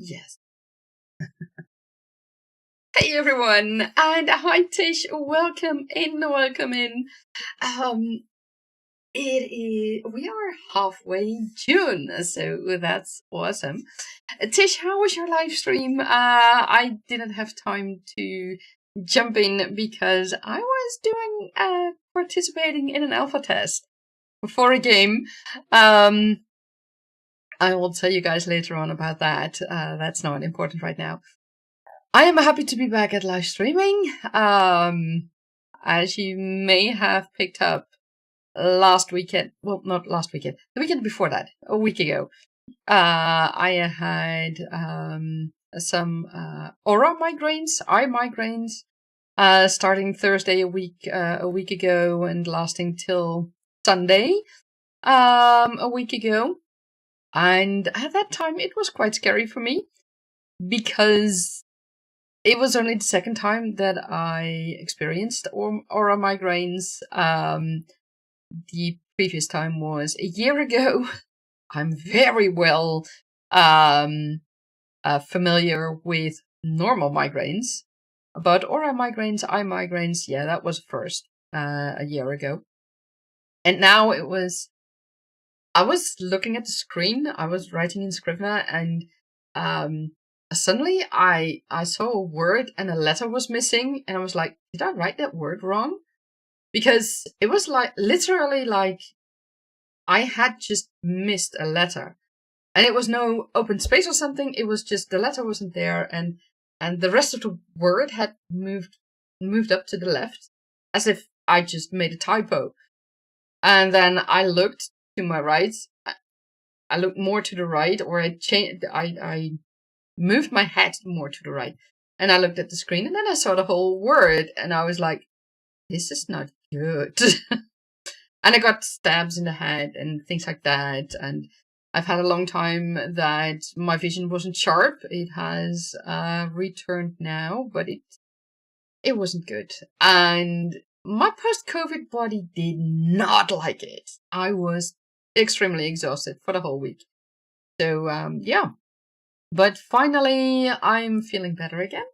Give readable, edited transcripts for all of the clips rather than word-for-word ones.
Yes. Hey everyone, and hi Tish. Welcome in. Welcome in. We are halfway June, so that's awesome. Tish, how was your live stream? I didn't have time to jump in because I was doing participating in an alpha test for a game. I will tell you guys later on about that. That's not important right now. I am happy to be back at live streaming. As you may have picked up last weekend, well, not last weekend, the weekend before that, a week ago, I had some aura migraines, eye migraines, starting Thursday a week ago and lasting till Sunday a week ago. And at that time, it was quite scary for me because it was only the second time that I experienced aura migraines. The previous time was a year ago. I'm very well familiar with normal migraines, but aura migraines, eye migraines, yeah, that was first a year ago. And now I was looking at the screen, I was writing in Scrivener, and suddenly I saw a word and a letter was missing, and I was like, did I write that word wrong? Because it was like literally like I had just missed a letter, and it was no open space or something. It was just the letter wasn't there, and the rest of the word had moved up to the left, as if I just made a typo. And then I looked to my right. I looked more to the right, or I moved my head more to the right, and I looked at the screen, and then I saw the whole word, and I was like, this is not good. And I got stabs in the head and things like that, and I've had a long time that my vision wasn't sharp. It has returned now, but it wasn't good. And my post-COVID body did not like it. I was extremely exhausted for the whole week. So, yeah. But finally, I'm feeling better again.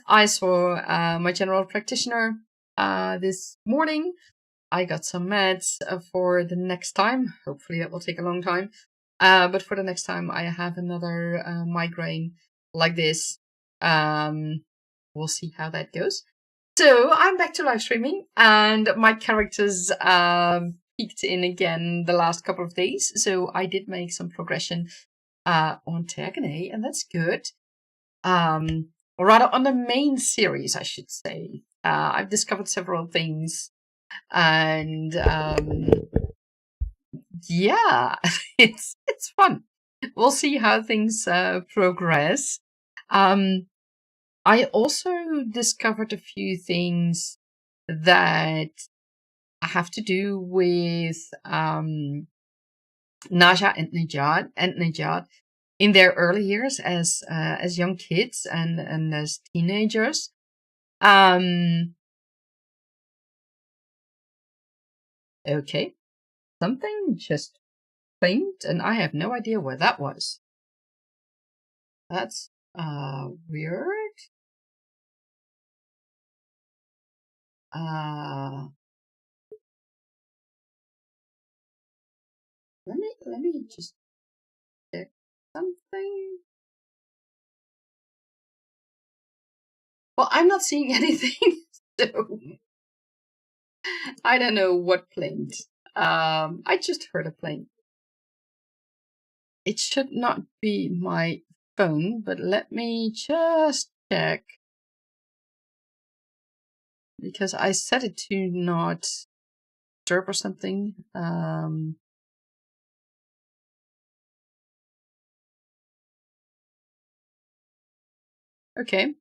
I saw my general practitioner this morning. I got some meds for the next time. Hopefully that will take a long time. But for the next time I have another migraine like this, we'll see how that goes. So I'm back to live streaming, and my characters peaked in again the last couple of days. So I did make some progression on Tergaenae, and that's good. Or rather on the main series, I should say. I've discovered several things, and yeah, it's fun. We'll see how things progress. I also discovered a few things that have to do with Naja and Najad in their early years as young kids and as teenagers. Okay, something just faint, and I have no idea where that was. That's weird. Let me just check something. Well, I'm not seeing anything, so I don't know what plane. I just heard a plane. It should not be my phone, but let me just check. Because I set it to not disturb or something. Okay.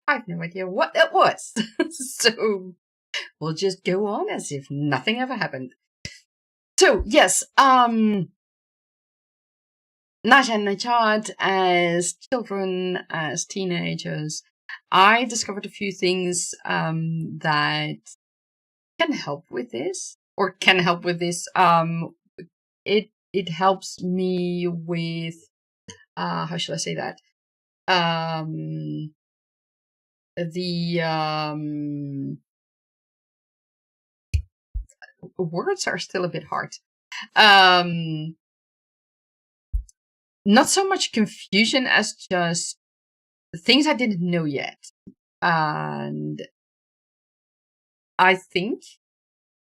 I have no idea what that was. So we'll just go on as if nothing ever happened. So yes, Naja and Najad as children, as teenagers, I discovered a few things that can help with this, or can help with this. It helps me with how shall I say that? The words are still a bit hard. Not so much confusion as just things I didn't know yet. And I think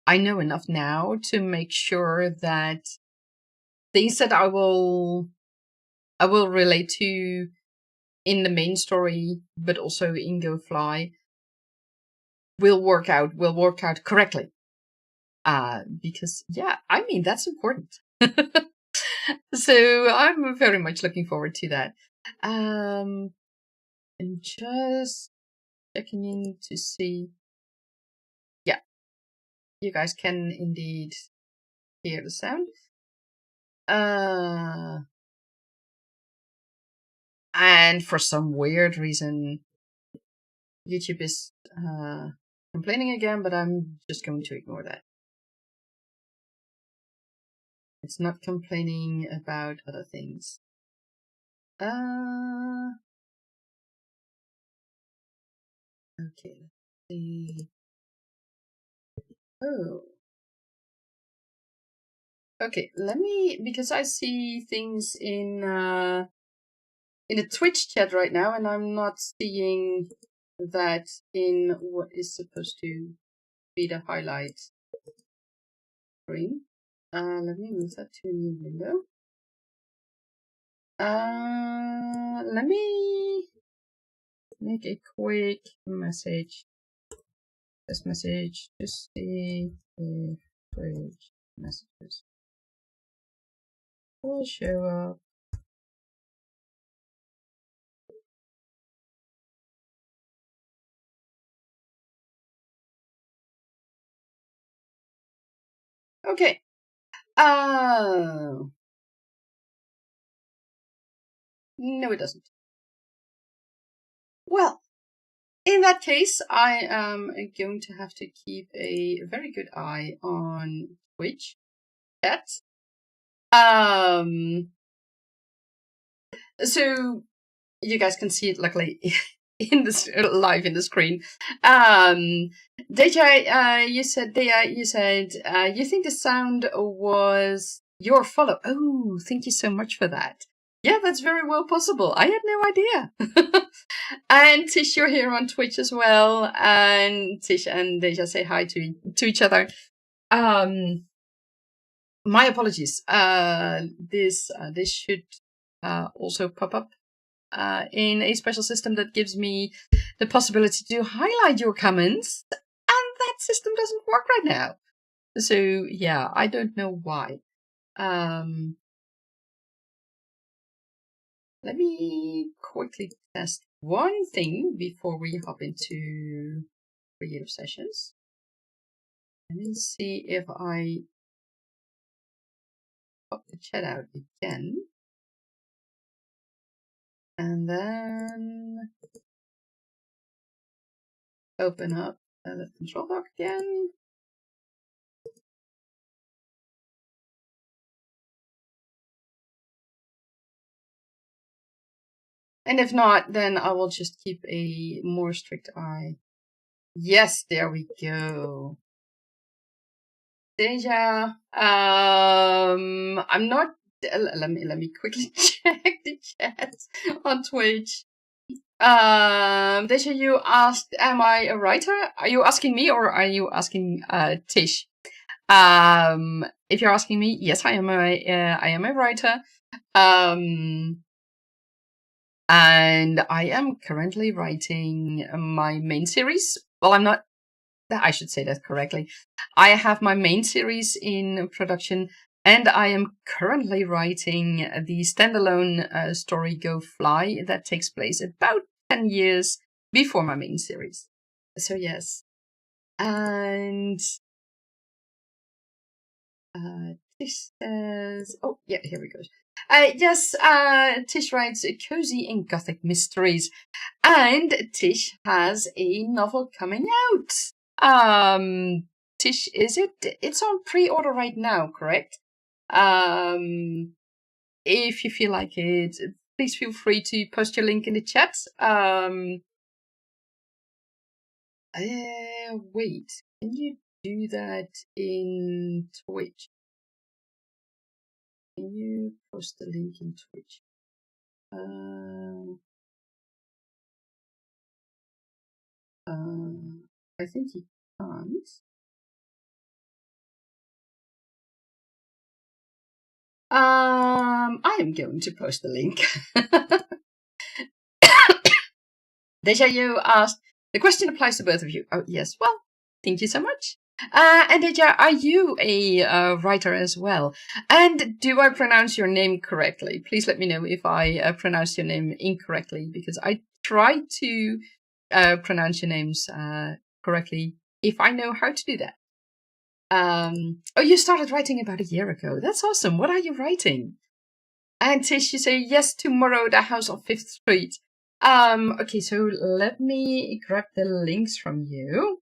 I know enough now to make sure that things that I will relate to in the main story, but also in Go Fly, will work out correctly. Because yeah, I mean, that's important. So I'm very much looking forward to that. And just checking in to see. Yeah, you guys can indeed hear the sound. And for some weird reason, YouTube is complaining again, but I'm just going to ignore that. It's not complaining about other things. Okay, let's see. Oh. Okay, let me, because I see things in the Twitch chat right now, and I'm not seeing that in what is supposed to be the highlight screen. Let me move that to a new window. Let me make a quick message. This message to see if Twitch messages will show up. Okay. No, it doesn't. Well, in that case, I am going to have to keep a very good eye on Twitch chat. So you guys can see it luckily in this live in the screen. Deja, you said you think the sound was your follow. Oh, thank you so much for that. Yeah, that's very well possible. I had no idea. And Tish, you're here on Twitch as well. And Tish and Deja say hi to each other. My apologies. This should also pop up in a special system that gives me the possibility to highlight your comments, and that system doesn't work right now. So yeah, I don't know why. Let me quickly test one thing before we hop into creative sessions. Let me see if I pop the chat out again. And then open up the control dock again. And if not, then I will just keep a more strict eye. Yes, there we go. Deja, I'm not. Let me quickly check the chat on Twitch. Deja, you asked, "Am I a writer?" Are you asking me, or are you asking Tish? If you're asking me, yes, I am a writer. And I am currently writing my main series. Well, I'm not. I should say that correctly. I have my main series in production, and I am currently writing the standalone story Go Fly that takes place about 10 years before my main series. So yes. And Tish says, oh yeah, here we go. Yes, Tish writes cozy and gothic mysteries, and Tish has a novel coming out. Tish, is it? It's on pre-order right now, correct? If you feel like it, please feel free to post your link in the chat. Wait, can you do that in Twitch? Can you post the link in Twitch? I think you can't. I am going to post the link. Deja, you asked, the question applies to both of you. Oh, yes. Well, thank you so much. And Deja, are you a writer as well? And do I pronounce your name correctly? Please let me know if I pronounce your name incorrectly, because I try to pronounce your names correctly if I know how to do that. Oh, you started writing about a year ago. That's awesome. What are you writing? And Tish, you say, yes, tomorrow, the house on 5th Street. Okay, so let me grab the links from you.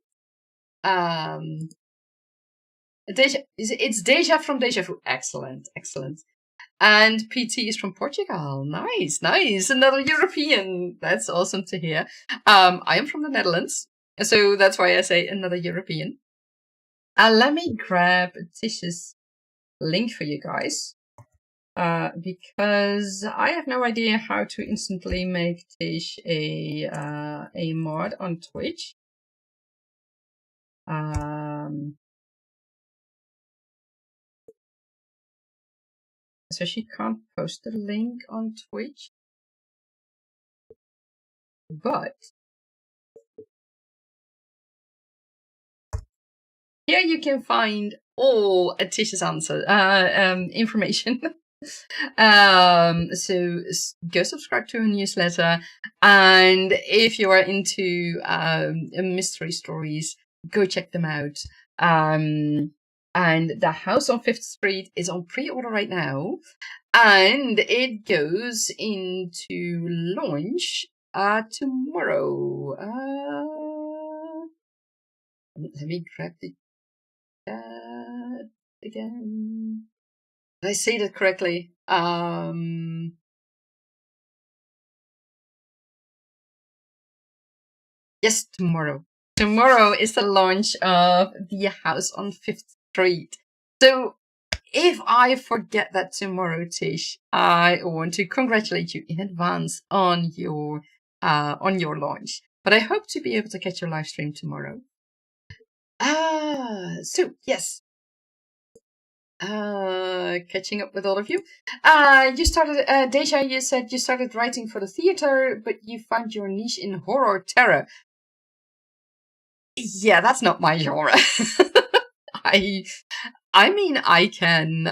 Deja, it's Deja from Deja Vu. Excellent, excellent. And PT is from Portugal. Nice, nice. Another European. That's awesome to hear. I am from the Netherlands, so that's why I say another European. Let me grab Tish's link for you guys. Because I have no idea how to instantly make Tish a mod on Twitch. So she can't post the link on Twitch. But here you can find all Tish's answer information. So go subscribe to her newsletter, and if you are into mystery stories, go check them out. And the house on 5th Street is on pre-order right now, and it goes into launch tomorrow. Let me grab the chat again. Did I say that correctly? Yes, tomorrow. Tomorrow is the launch of the house on 5th Street. So if I forget that tomorrow, Tish, I want to congratulate you in advance on your launch. But I hope to be able to catch your live stream tomorrow. So yes. Catching up with all of you. You started, Deja, you said you started writing for the theater, but you found your niche in horror terror. Yeah, that's not my genre. I mean, I can,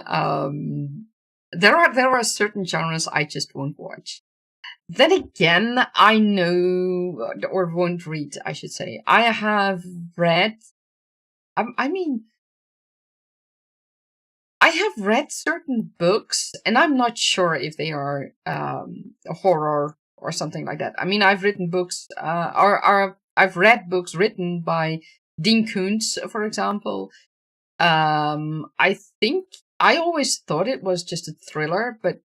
there are certain genres I just won't watch. Then again, I know, or won't read, I should say. I have read, I mean, I have read certain books, and I'm not sure if they are horror or something like that. I mean, I've written books, I've read books written by Dean Koontz, for example. I think I always thought it was just a thriller, but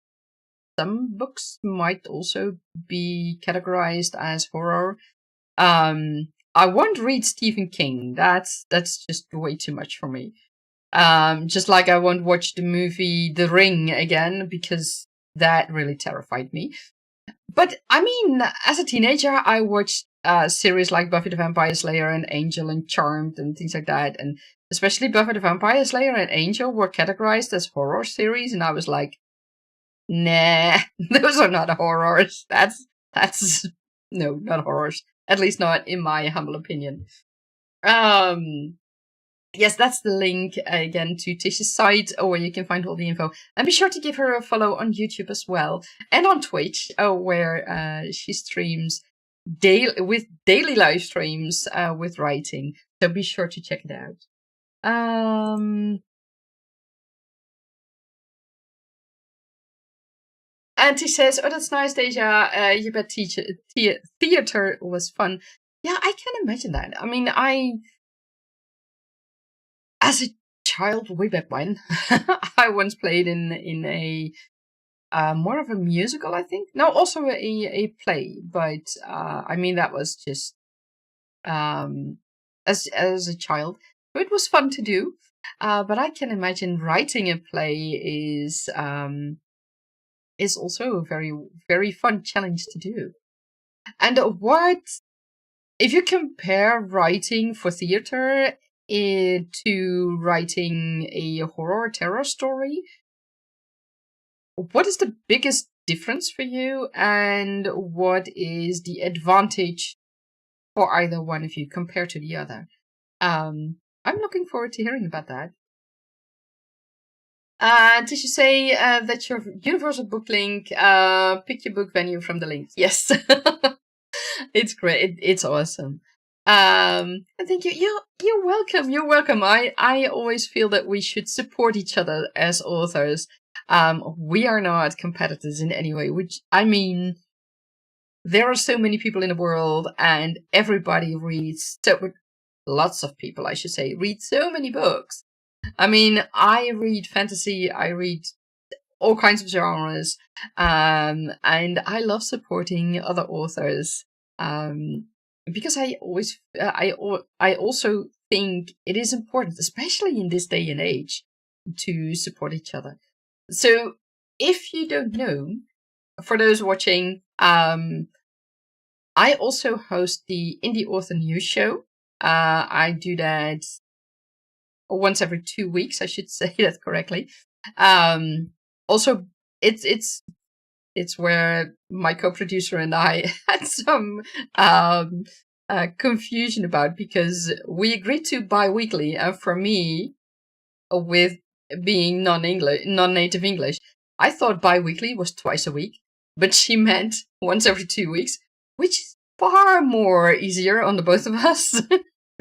some books might also be categorized as horror. I won't read Stephen King. That's just way too much for me. Just like I won't watch the movie The Ring again, because that really terrified me. But I mean, as a teenager, I watched series like Buffy the Vampire Slayer and Angel and Charmed and things like that. And especially Buffy the Vampire Slayer and Angel were categorized as horror series. And I was like, nah, those are not horrors. That's no, not horrors. At least not in my humble opinion. Yes, that's the link again to Tish's site, where you can find all the info. And be sure to give her a follow on YouTube as well, and on Twitch, where she streams with daily live streams with writing. So be sure to check it out. And Tish says, "Oh, that's nice, Deja. You bet theater was fun." Yeah, I can imagine that. I mean, as a child way back when, I once played in a more of a musical, I think. No, also a play, but I mean that was just as a child. So it was fun to do. But I can imagine writing a play is also a very, very fun challenge to do. And what if you compare writing for theater to writing a horror or terror story? What is the biggest difference for you, and what is the advantage for either one of you compared to the other? I'm looking forward to hearing about that. Did you say that your universal book link? Pick your book venue from the link. Yes, it's great. It's awesome. And thank you. You're welcome. You're welcome. I always feel that we should support each other as authors. We are not competitors in any way. Which I mean, there are so many people in the world, and everybody reads. So lots of people, I should say, read so many books. I mean, I read fantasy, I read all kinds of genres, and I love supporting other authors, because I also think it is important, especially in this day and age, to support each other. So, if you don't know, for those watching, I also host the Indie Author News Show. I do that once every 2 weeks, I should say that correctly. Also, it's where my co-producer and I had some confusion about, because we agreed to bi-weekly, and for me, with being non-native English, I thought bi-weekly was twice a week, but she meant once every 2 weeks, which is far more easier on the both of us.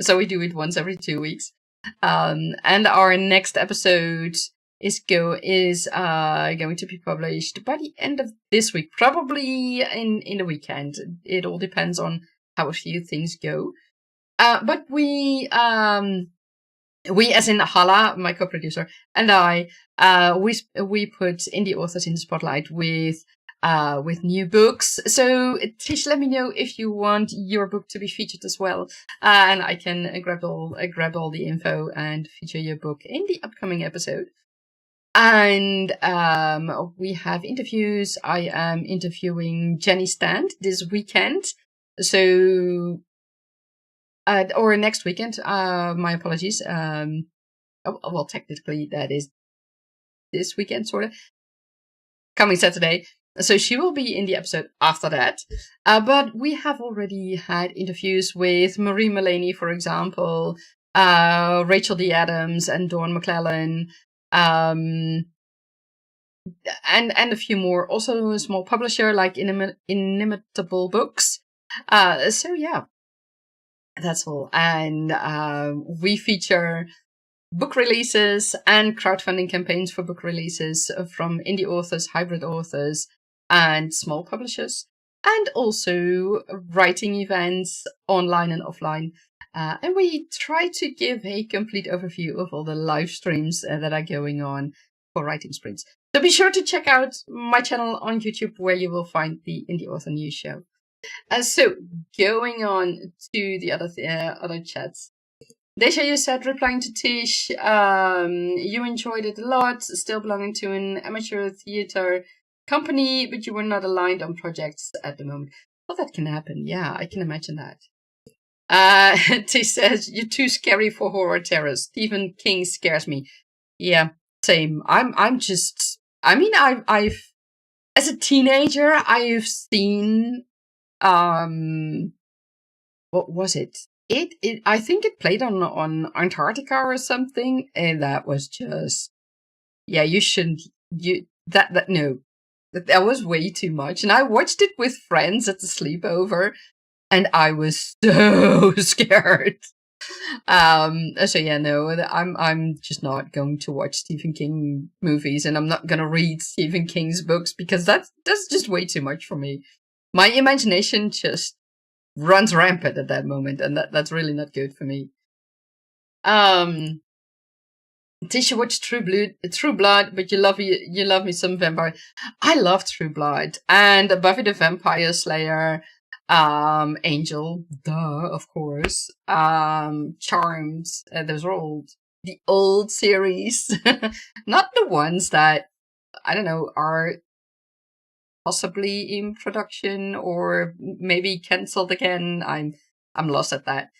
So we do it once every 2 weeks. And our next episode is going to be published by the end of this week, probably in the weekend. It all depends on how a few things go. But we as in Hala, my co-producer, and I, we put indie authors in the spotlight with new books. So Tish, let me know if you want your book to be featured as well, and I can grab all the info and feature your book in the upcoming episode. And we have interviews. I am interviewing Jenny Stand this weekend, so or next weekend. My apologies. Well, technically that is this weekend, sort of coming Saturday. So she will be in the episode after that. But we have already had interviews with Marie Mullaney, for example, Rachel D. Adams and Dawn McClellan, and a few more. Also a small publisher like Inimitable Books. So yeah, that's all. And we feature book releases and crowdfunding campaigns for book releases from indie authors, hybrid authors, and small publishers, and also writing events online and offline. And we try to give a complete overview of all the live streams that are going on for writing sprints. So be sure to check out my channel on YouTube, where you will find the Indie Author News Show. So going on to the other chats. Desha, you said, replying to Tish, you enjoyed it a lot, still belonging to an amateur theater company, but you were not aligned on projects at the moment. Well, that can happen. Yeah, I can imagine that. Tish says, you're too scary for horror terror. Stephen King scares me. Yeah, same. I'm just, I mean, I've, as a teenager, I've seen, what was it? I think it played on Antarctica or something, and that was just, yeah, you shouldn't, no, that was way too much. And I watched it with friends at the sleepover, and I was so scared. So yeah, no, I'm just not going to watch Stephen King movies, and I'm not gonna read Stephen King's books, because that's just way too much for me. My imagination just runs rampant at that moment, and that's really not good for me. Did you watch True Blood, but you love me some vampire. I love True Blood and Buffy the Vampire Slayer, Angel, duh, of course. Charmed. Those are all the old series, not the ones that I don't know are possibly in production or maybe cancelled again. I'm lost at that.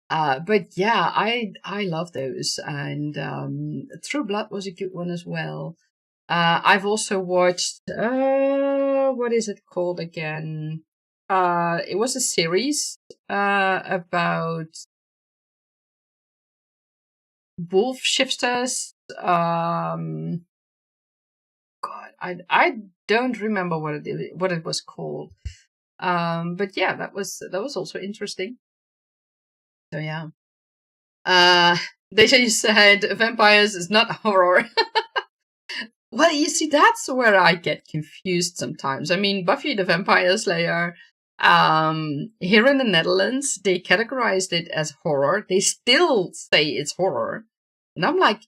But yeah, I love those, and True Blood was a good one as well. I've also watched what is it called again? It was a series about wolf shifters. God, I don't remember what it was called. But yeah, that was also interesting. So yeah. They said vampires is not horror. Well, you see, that's where I get confused sometimes. I mean, Buffy the Vampire Slayer, here in the Netherlands, they categorized it as horror. They still say it's horror. And I'm like,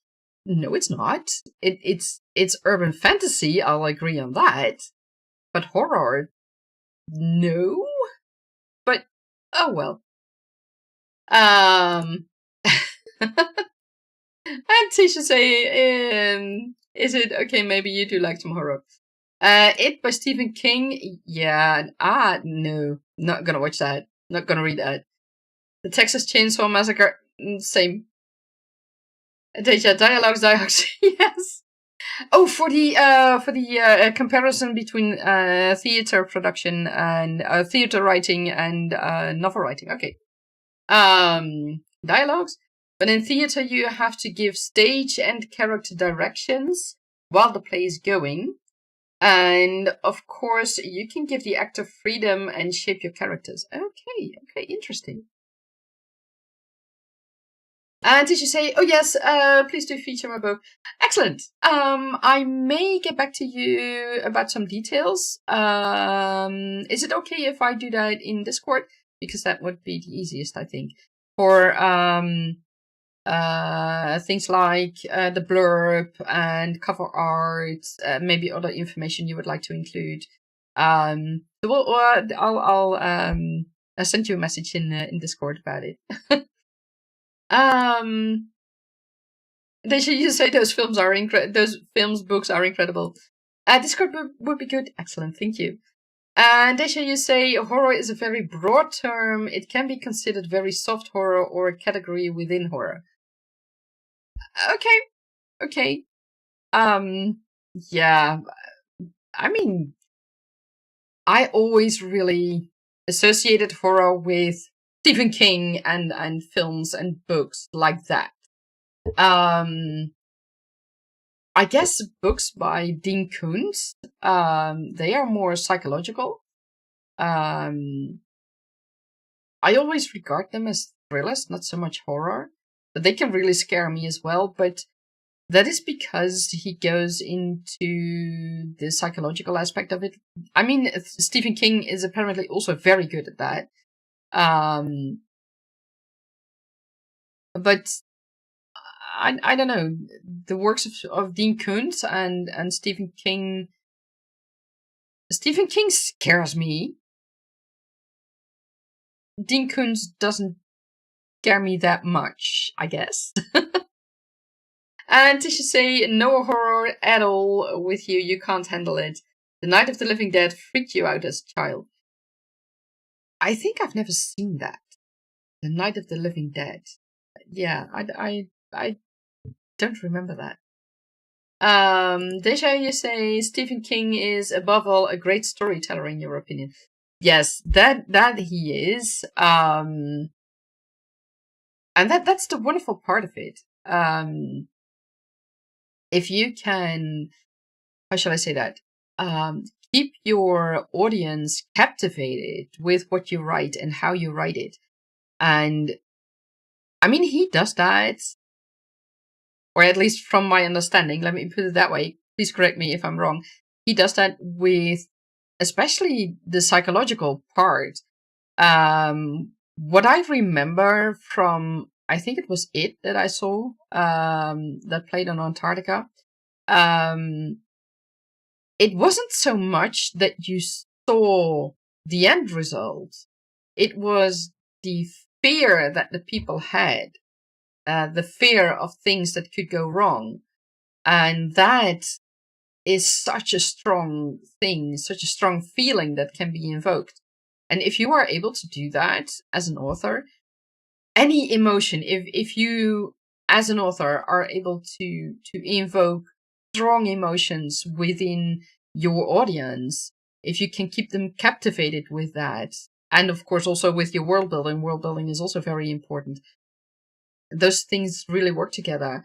no, it's not. It's urban fantasy. I'll agree on that. But horror, no. But, oh well. And Tisha say, is it okay? Maybe you do like some horror. It by Stephen King. Yeah. No. Not gonna watch that. Not gonna read that. The Texas Chainsaw Massacre. Same. Deja dialogues. Yes. Oh, for the comparison between theater production and theater writing and novel writing. Okay. Dialogues. But in theater, you have to give stage and character directions while the play is going. And of course, you can give the actor freedom and shape your characters. Okay, interesting. And did you say, oh yes, please do feature my book. Excellent. I may get back to you about some details. Is it okay if I do that in Discord? Because that would be the easiest, I think. For things like the blurb and cover art, maybe other information you would like to include. I'll send you a message in Discord about it. They should you say those films are books are incredible. Discord would be good. Excellent, thank you. And they should you say horror is a very broad term. It can be considered very soft horror or a category within horror. Okay. Yeah. I mean, I always really associated horror with Stephen King and films and books like that. I guess books by Dean Koontz, they are more psychological. I always regard them as thrillers, not so much horror. But they can really scare me as well, but that is because he goes into the psychological aspect of it. I mean, Stephen King is apparently also very good at that. But I don't know. The works of Dean Koontz and Stephen King. Stephen King scares me. Dean Koontz doesn't scare me that much, I guess. And Tisha say, no horror at all with you. You can't handle it. The Night of the Living Dead freaked you out as a child. I think I've never seen that. The Night of the Living Dead. Yeah, I don't remember that. Deja, you say Stephen King is above all a great storyteller in your opinion. Yes, that he is. And that's the wonderful part of it. If you can, how shall I say that? Keep your audience captivated with what you write and how you write it. And I mean, he does that, or at least from my understanding, let me put it that way. Please correct me if I'm wrong. He does that with especially the psychological part. What I remember from I think it was It that I saw, that played on Antarctica. Um, it wasn't so much that you saw the end result. It was the fear that the people had, the fear of things that could go wrong. And that is such a strong thing, such a strong feeling that can be invoked. And if you are able to do that as an author, any emotion, if you as an author are able to invoke strong emotions within your audience, if you can keep them captivated with that, and of course also with your world building is also very important. Those things really work together.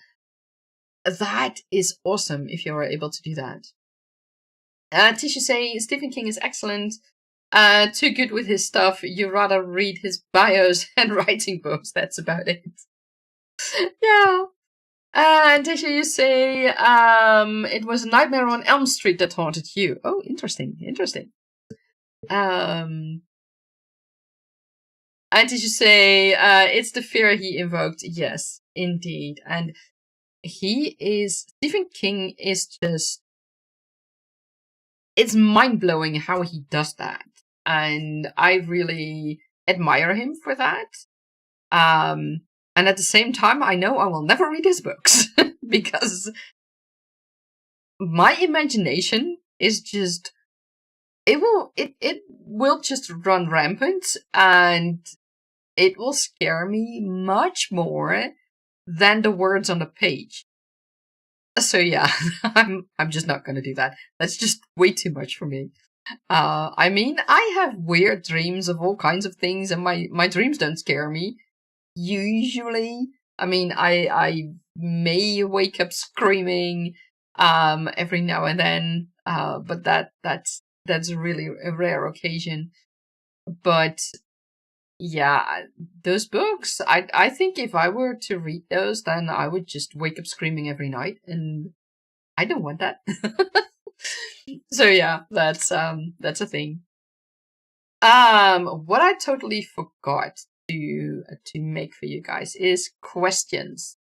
That is awesome if you are able to do that. Tisha say Stephen King is excellent. Too good with his stuff. You rather read his bios and writing books. That's about it. Yeah. And Tisha, you say it was a Nightmare on Elm Street that haunted you. Oh, interesting. And Tisha say it's the fear he invoked. Yes, indeed. And Stephen King is just, it's mind-blowing how he does that. And I really admire him for that. And at the same time, I know I will never read his books because my imagination is just, it will just run rampant, and it will scare me much more than the words on the page. So yeah, I'm just not gonna do that. That's just way too much for me. I mean, I have weird dreams of all kinds of things, and my dreams don't scare me. Usually, I mean, I may wake up screaming, every now and then, but that's really a rare occasion. But yeah, those books, I think if I were to read those, then I would just wake up screaming every night, and I don't want that. So yeah, that's a thing. What I totally forgot to make for you guys is questions.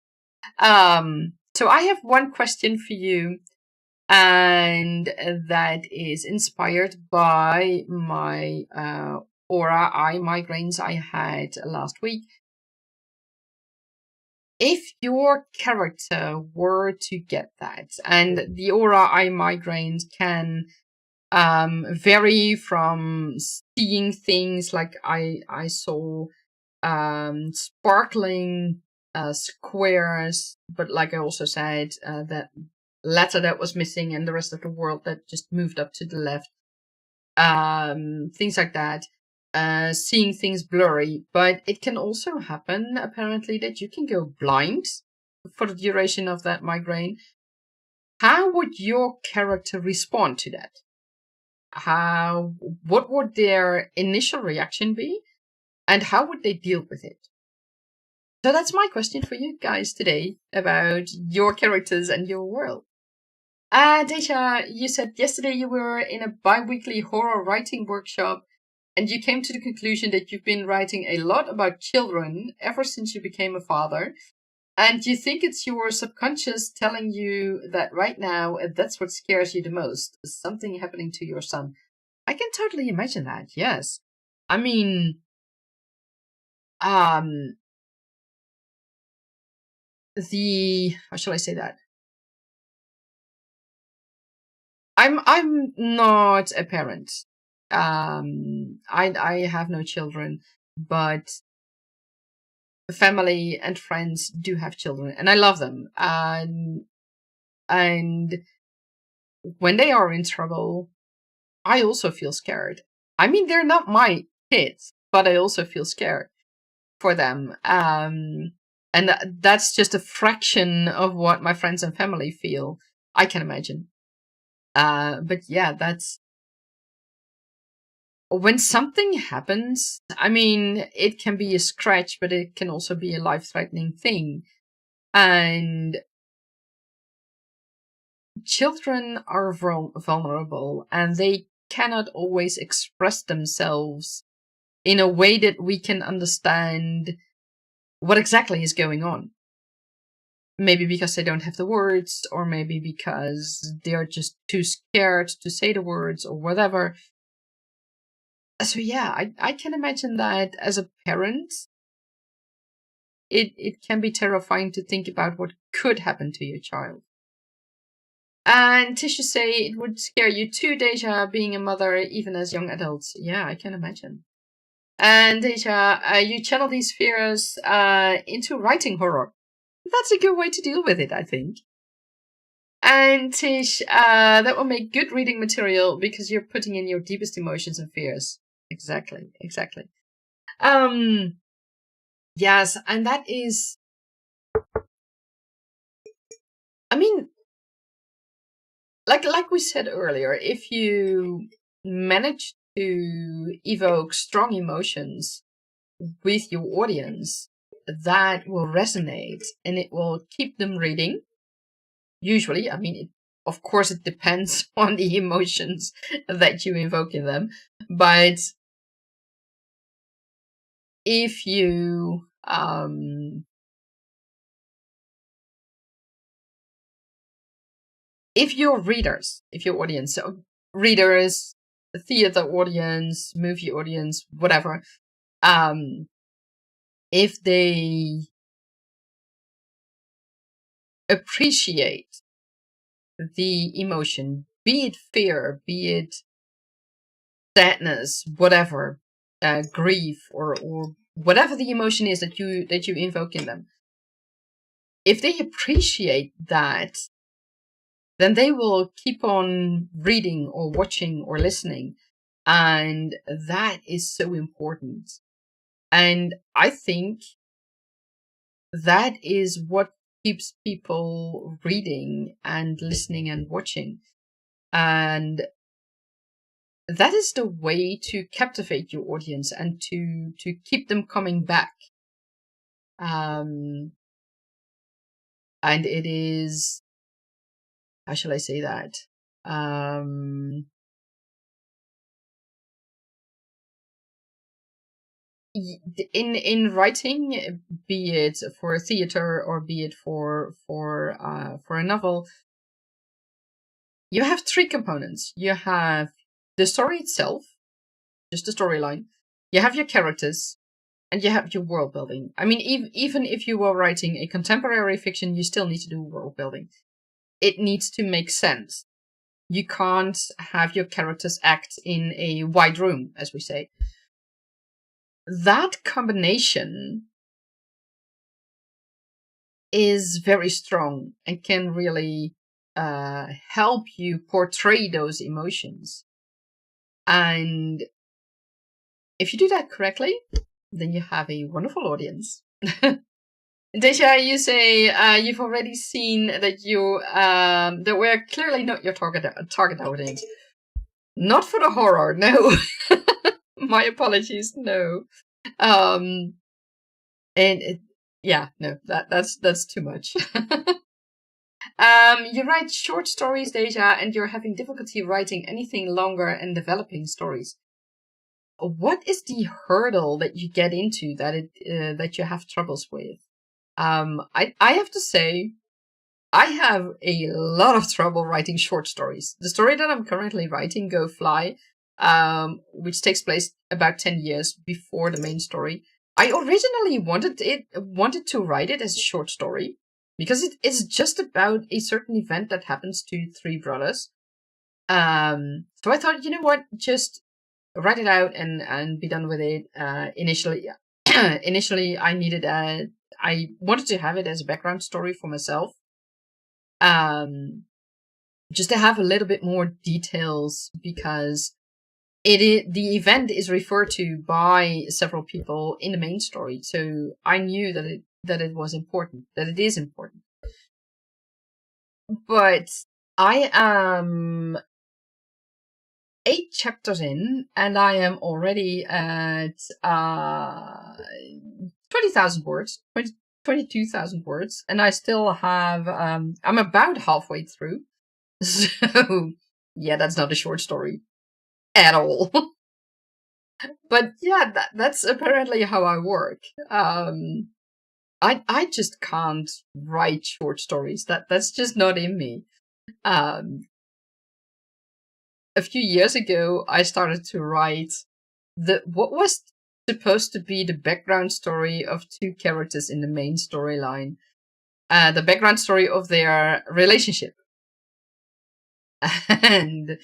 So I have one question for you, and that is inspired by my aura eye migraines I had last week. If your character were to get that, and the aura eye migraines can vary from seeing things like I saw sparkling squares, but like I also said, that letter that was missing and the rest of the world that just moved up to the left, things like that, seeing things blurry. But it can also happen, apparently, that you can go blind for the duration of that migraine. How would your character respond to that? What would their initial reaction be, and how would they deal with it? So that's my question for you guys today about your characters and your world. Deja, you said yesterday you were in a bi-weekly horror writing workshop, and you came to the conclusion that you've been writing a lot about children ever since you became a father. And you think it's your subconscious telling you that right now that's what scares you the most, something happening to your son. I can totally imagine that, yes. I mean, how shall I say that? I'm not a parent. I have no children, but family and friends do have children, and I love them. And when they are in trouble, I also feel scared. I mean, they're not my kids, but I also feel scared for them. And that's just a fraction of what my friends and family feel, I can imagine. But yeah, that's when something happens. I mean, it can be a scratch, but it can also be a life-threatening thing. And children are vulnerable, and they cannot always express themselves in a way that we can understand what exactly is going on. Maybe because they don't have the words, or maybe because they're just too scared to say the words, or whatever. So yeah, I can imagine that as a parent, it can be terrifying to think about what could happen to your child. And Tisha say it would scare you too, Deja, being a mother, even as young adults. Yeah, I can imagine. And Deja, you channel these fears into writing horror. That's a good way to deal with it, I think. And Tish, that will make good reading material because you're putting in your deepest emotions and fears. Exactly. Yes, and that is, I mean, like we said earlier, if you manage to evoke strong emotions with your audience, that will resonate and it will keep them reading. Usually, I mean, of course, it depends on the emotions that you invoke in them, but if you if your readers, if your audience, so readers, theater audience, movie audience, whatever, if they appreciate the emotion, be it fear, be it sadness, whatever, grief, or whatever the emotion is that you invoke in them, if they appreciate that, then they will keep on reading or watching or listening. And that is so important. And I think that is what keeps people reading and listening and watching. And that is the way to captivate your audience and to keep them coming back. And it is, how shall I say that? In writing, be it for a theater or be it for a novel, you have three components. You have the story itself, just the storyline. You have your characters, and you have your world building. I mean, even if you were writing a contemporary fiction, you still need to do world building. It needs to make sense. You can't have your characters act in a wide room, as we say. That combination is very strong and can really help you portray those emotions. And if you do that correctly, then you have a wonderful audience. Deja, you say you've already seen that you that we're clearly not your target audience. Not for the horror, no. My apologies, no. And yeah, no, that's too much. You write short stories, Deja, and you're having difficulty writing anything longer and developing stories. What is the hurdle that you get into that you have troubles with? I have to say, I have a lot of trouble writing short stories. The story that I'm currently writing, Go Fly, which takes place about 10 years before the main story. I originally wanted to write it as a short story because it's just about a certain event that happens to three brothers. So I thought, you know what, just write it out and be done with it. Initially, I wanted to have it as a background story for myself. Just to have a little bit more details because the event is referred to by several people in the main story. So I knew that it was important, that it is important. But I am 8 chapters in, and I am already at 20,000 words, 22,000 words, and I still have, I'm about halfway through. So, yeah, that's not a short story at all. But yeah, that's apparently how I work. I just can't write short stories. That's just not in me. Um, a few years ago, I started to write what was supposed to be the background story of two characters in the main storyline. The background story of their relationship. And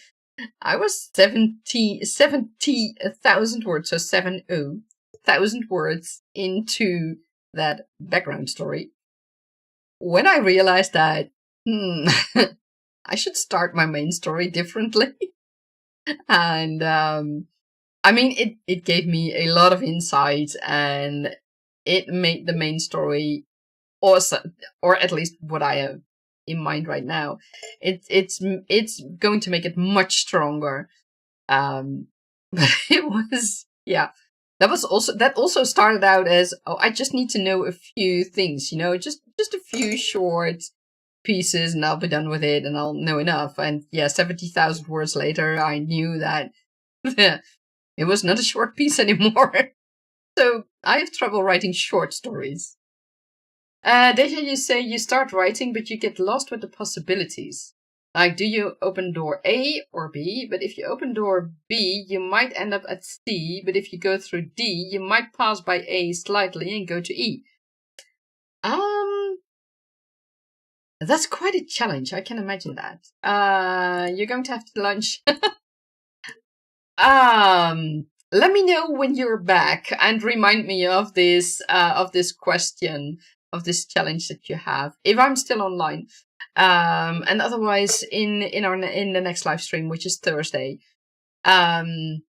I was 70,000 words, so 70,000 words into that background story. When I realized that, I should start my main story differently. And, I mean, it gave me a lot of insight, and it made the main story awesome, or at least what I have in mind right now. It's going to make it much stronger. But it was, yeah. That also started out as, oh, I just need to know a few things, just a few short pieces, and I'll be done with it, and I'll know enough. And yeah, 70,000 words later, I knew that it was not a short piece anymore. So I have trouble writing short stories. Deja, you say you start writing, but you get lost with the possibilities. Like, do you open door A or B? But if you open door B, you might end up at C. But if you go through D, you might pass by A slightly and go to E. That's quite a challenge. I can imagine that. You're going to have to lunch. Let me know when you're back and remind me of this question, of this challenge that you have, if I'm still online. And otherwise in the next live stream, which is Thursday. I'm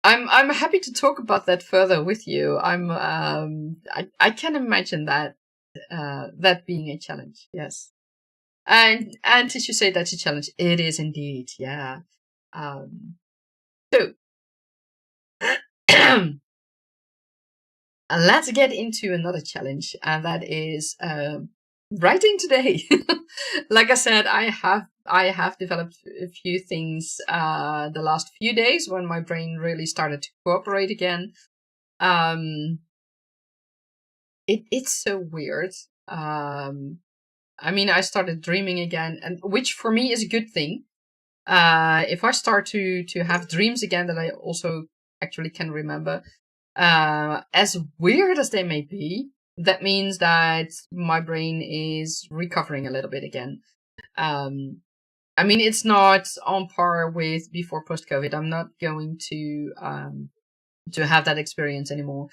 happy to talk about that further with you. I can imagine that that being a challenge. Yes. And as you say, that's a challenge. It is indeed. Yeah. So let's get into another challenge, and that is writing today. Like I said, I have developed a few things the last few days when my brain really started to cooperate again. It's so weird. I mean, I started dreaming again, and which for me is a good thing. If I start to have dreams again that I also actually can remember, as weird as they may be, that means that my brain is recovering a little bit again. I mean, it's not on par with before post-COVID. I'm not going to have that experience anymore.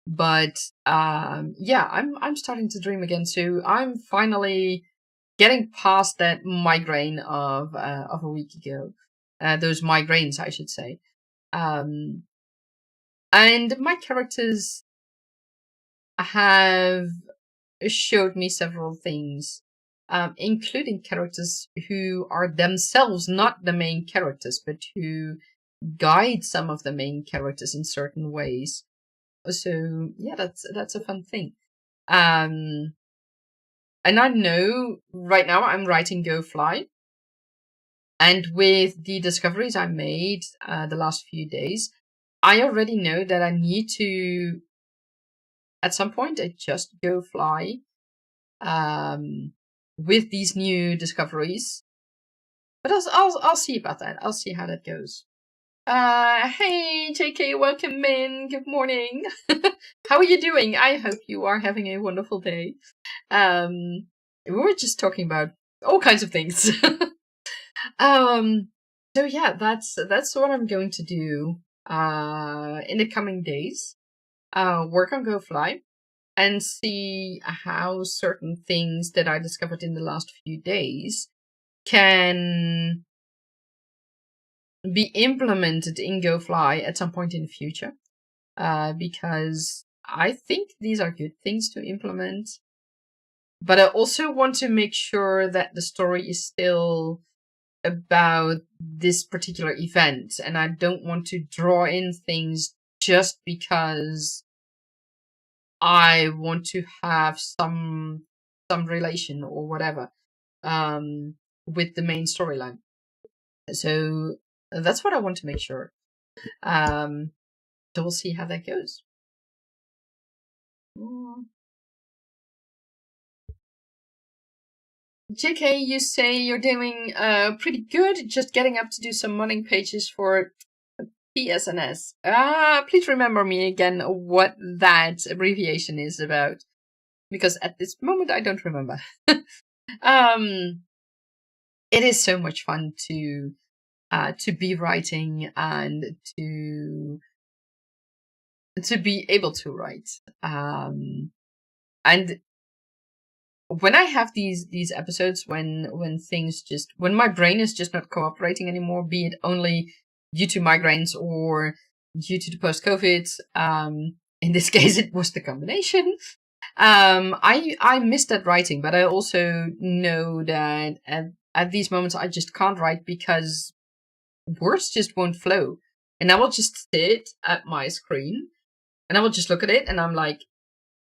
But yeah, I'm starting to dream again too. I'm finally getting past that migraine of a week ago. Those migraines, I should say. And my characters have showed me several things, including characters who are themselves not the main characters, but who guide some of the main characters in certain ways. So yeah, that's a fun thing. And I know right now I'm writing Go Fly, and with the discoveries I made the last few days, I already know that I need to, at some point, adjust Go Fly with these new discoveries. But I'll see about that. I'll see how that goes. Hey JK, welcome in. Good morning. How are you doing? I hope you are having a wonderful day. We were just talking about all kinds of things. So yeah, that's what I'm going to do in the coming days. Work on Go Fly and see how certain things that I discovered in the last few days can be implemented in Go Fly at some point in the future. Because I think these are good things to implement. But I also want to make sure that the story is still about this particular event, and I don't want to draw in things just because I want to have some relation or whatever with the main storyline. So that's what I want to make sure. So we'll see how that goes. JK, you say you're doing pretty good, just getting up to do some modding pages for PSNS. Please remember me again what that abbreviation is about, because at this moment I don't remember. It is so much fun to be writing and to be able to write. And when I have these episodes when my brain is just not cooperating anymore, be it only due to migraines or due to the post-COVID, in this case it was the combination. I miss that writing, but I also know that at these moments I just can't write because words just won't flow. And I will just sit at my screen and I will just look at it and I'm like,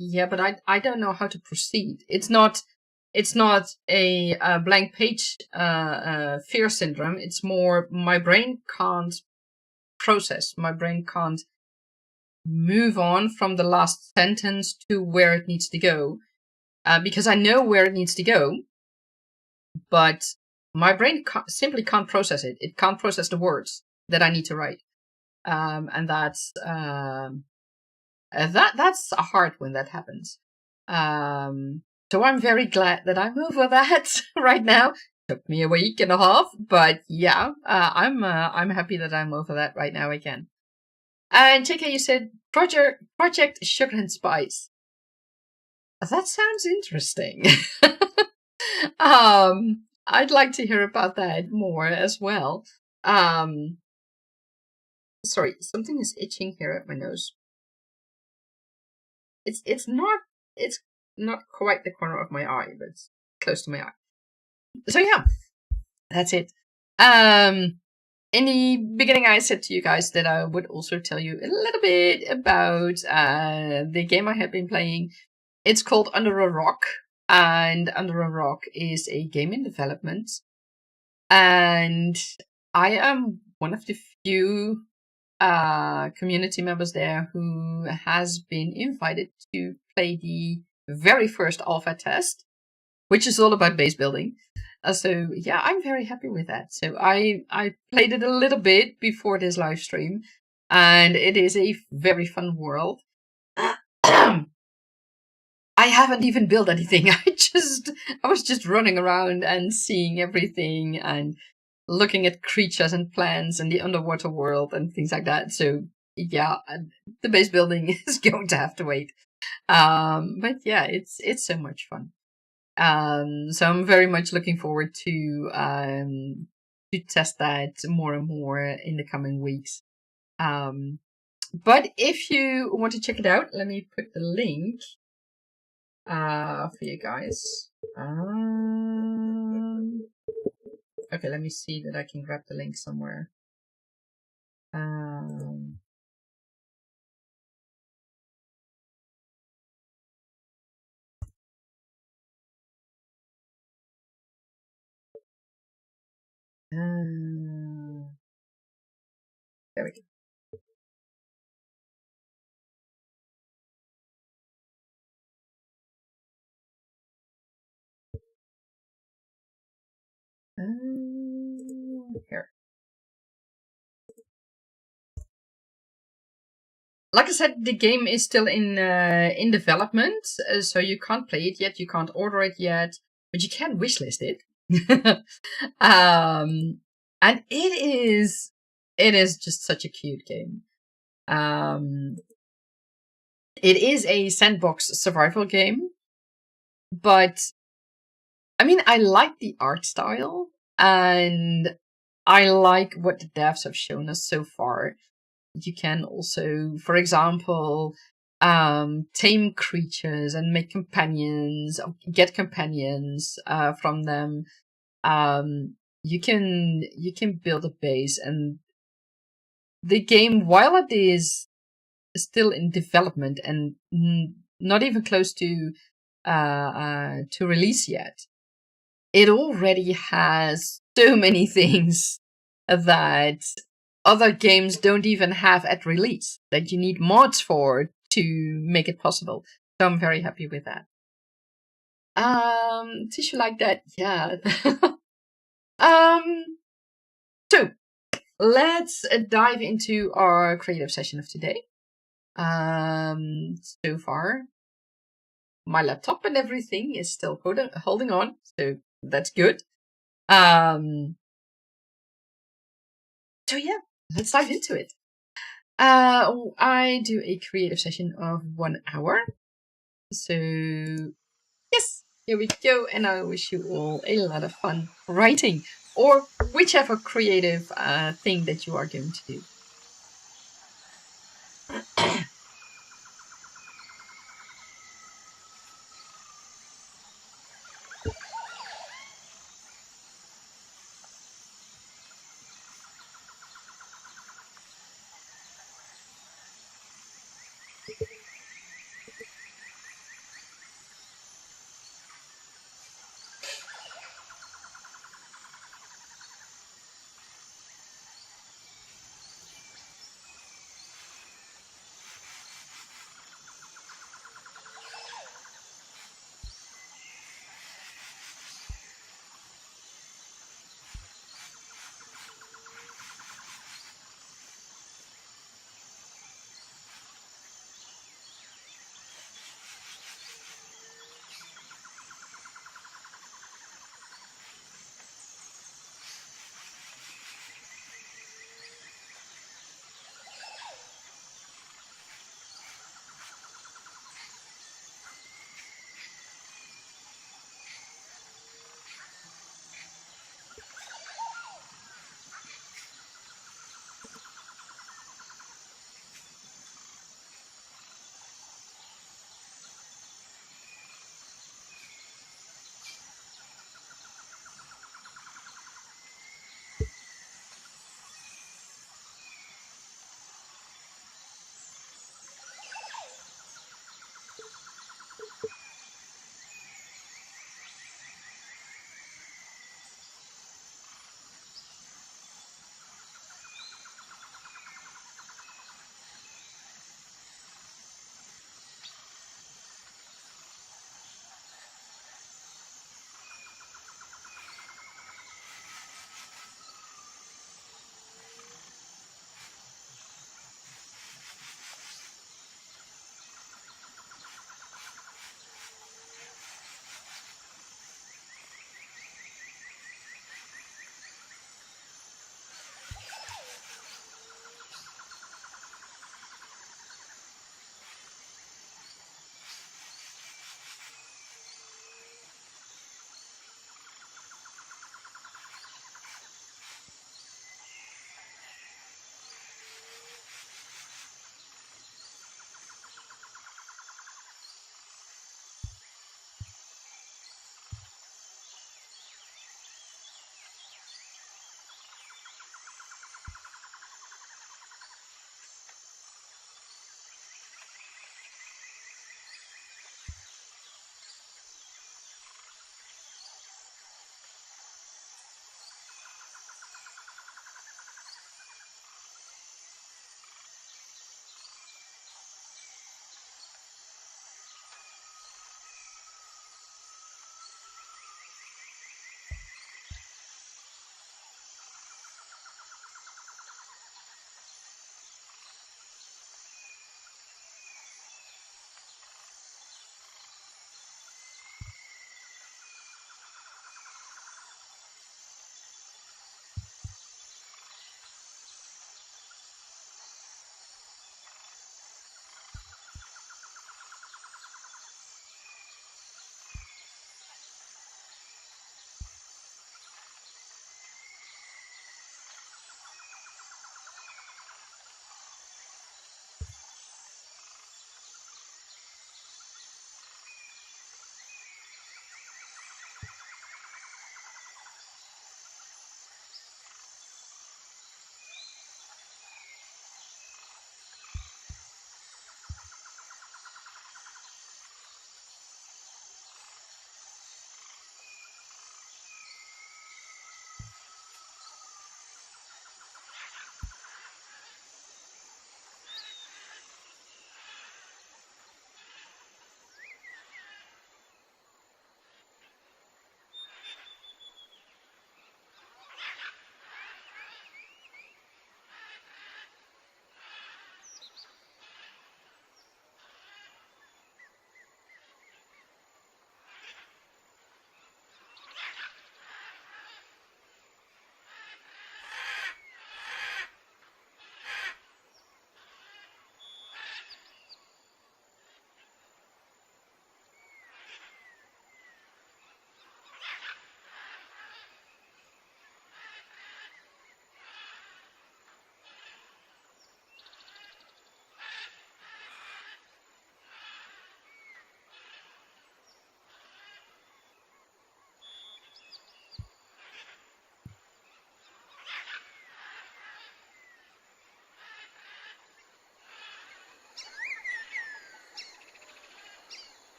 yeah, but I don't know how to proceed. It's not a blank page fear syndrome. It's more my brain can't process. My brain can't move on from the last sentence to where it needs to go, because I know where it needs to go, but my brain simply can't process it. It can't process the words that I need to write, and that's hard when that happens. So I'm very glad that I'm over that right now. Took me a week and a half, but yeah, I'm happy that I'm over that right now again. And JK, you said Project Sugar and Spice. That sounds interesting. I'd like to hear about that more as well. Sorry, something is itching here at my nose. It's not quite the corner of my eye, but it's close to my eye. So yeah, that's it. In the beginning, I said to you guys that I would also tell you a little bit about the game I have been playing. It's called Under a Rock, and Under a Rock is a game in development. And I am one of the few community members there who has been invited to play the very first alpha test, which is all about base building. So yeah, I'm very happy with that. So I played it a little bit before this live stream, and it is a very fun world. I haven't even built anything. I was just running around and seeing everything and looking at creatures and plants and the underwater world and things like that. So yeah, the base building is going to have to wait. But yeah, it's so much fun. So I'm very much looking forward to test that more and more in the coming weeks. But if you want to check it out, let me put the link for you guys. Okay, let me see that I can grab the link somewhere. There we go. Here. Like I said, the game is still in development, so you can't play it yet. You can't order it yet, but you can wishlist it. And it is just such a cute game. It is a sandbox survival game, but I mean, I like the art style and I like what the devs have shown us so far. You can also, for example, tame creatures and make companions, get companions from them. You can build a base, and the game, while it is still in development and not even close to release yet, it already has so many things that other games don't even have at release, that you need mods for to make it possible. So I'm very happy with that. Tissue like that, yeah. So let's dive into our creative session of today. So far, my laptop and everything is still holding on, so that's good. So yeah, let's dive into it. I do a creative session of 1 hour. So yes, here we go, and I wish you all a lot of fun writing or whichever creative thing that you are going to do.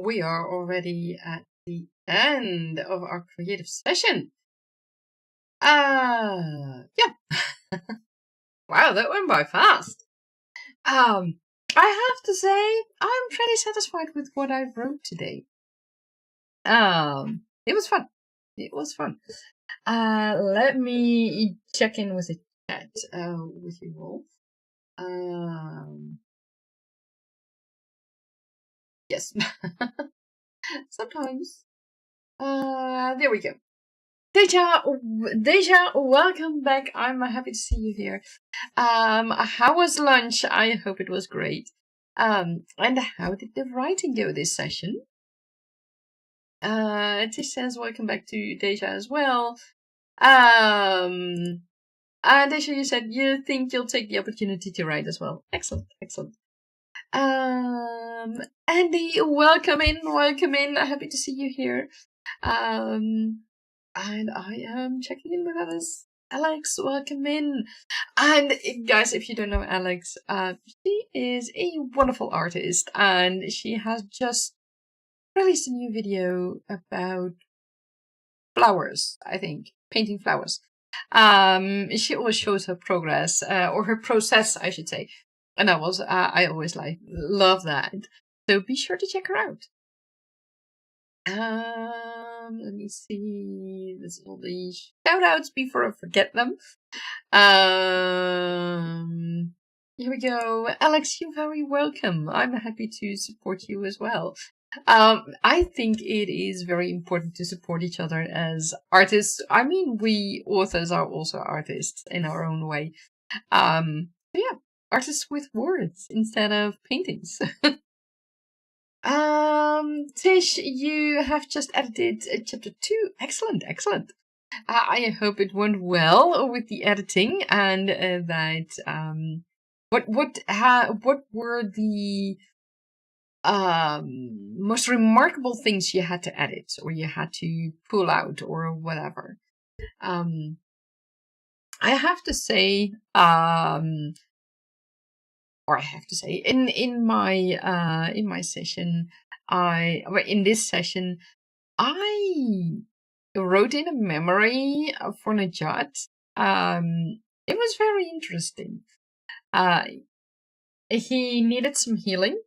We are already at the end of our creative session. Yeah. Wow, that went by fast. I have to say, I'm pretty satisfied with what I wrote today. It was fun. It was fun. Let me check in with the chat, with you all. Yes. Sometimes. There we go. Deja, welcome back. I'm happy to see you here. How was lunch? I hope it was great. And how did the writing go this session? Tish says welcome back to Deja as well. Deja, you said you think you'll take the opportunity to write as well. Excellent, excellent. Andy, welcome in. Happy to see you here. And I am checking in with others. Alex, welcome in. And guys, if you don't know Alex, she is a wonderful artist, and she has just released a new video about flowers, I think, painting flowers. She always shows her progress, or her process, I should say. And I always love that. So be sure to check her out. Let me see. This is all the shout outs before I forget them. Here we go. Alex, you're very welcome. I'm happy to support you as well. I think it is very important to support each other as artists. I mean, we authors are also artists in our own way. Yeah, artists with words instead of paintings. Tish, you have just edited chapter 2. Excellent, excellent. I hope it went well with the editing and that what were the most remarkable things you had to edit or you had to pull out or whatever. I have to say in my session in this session I wrote in a memory for Najat. It was very interesting. He needed some healing,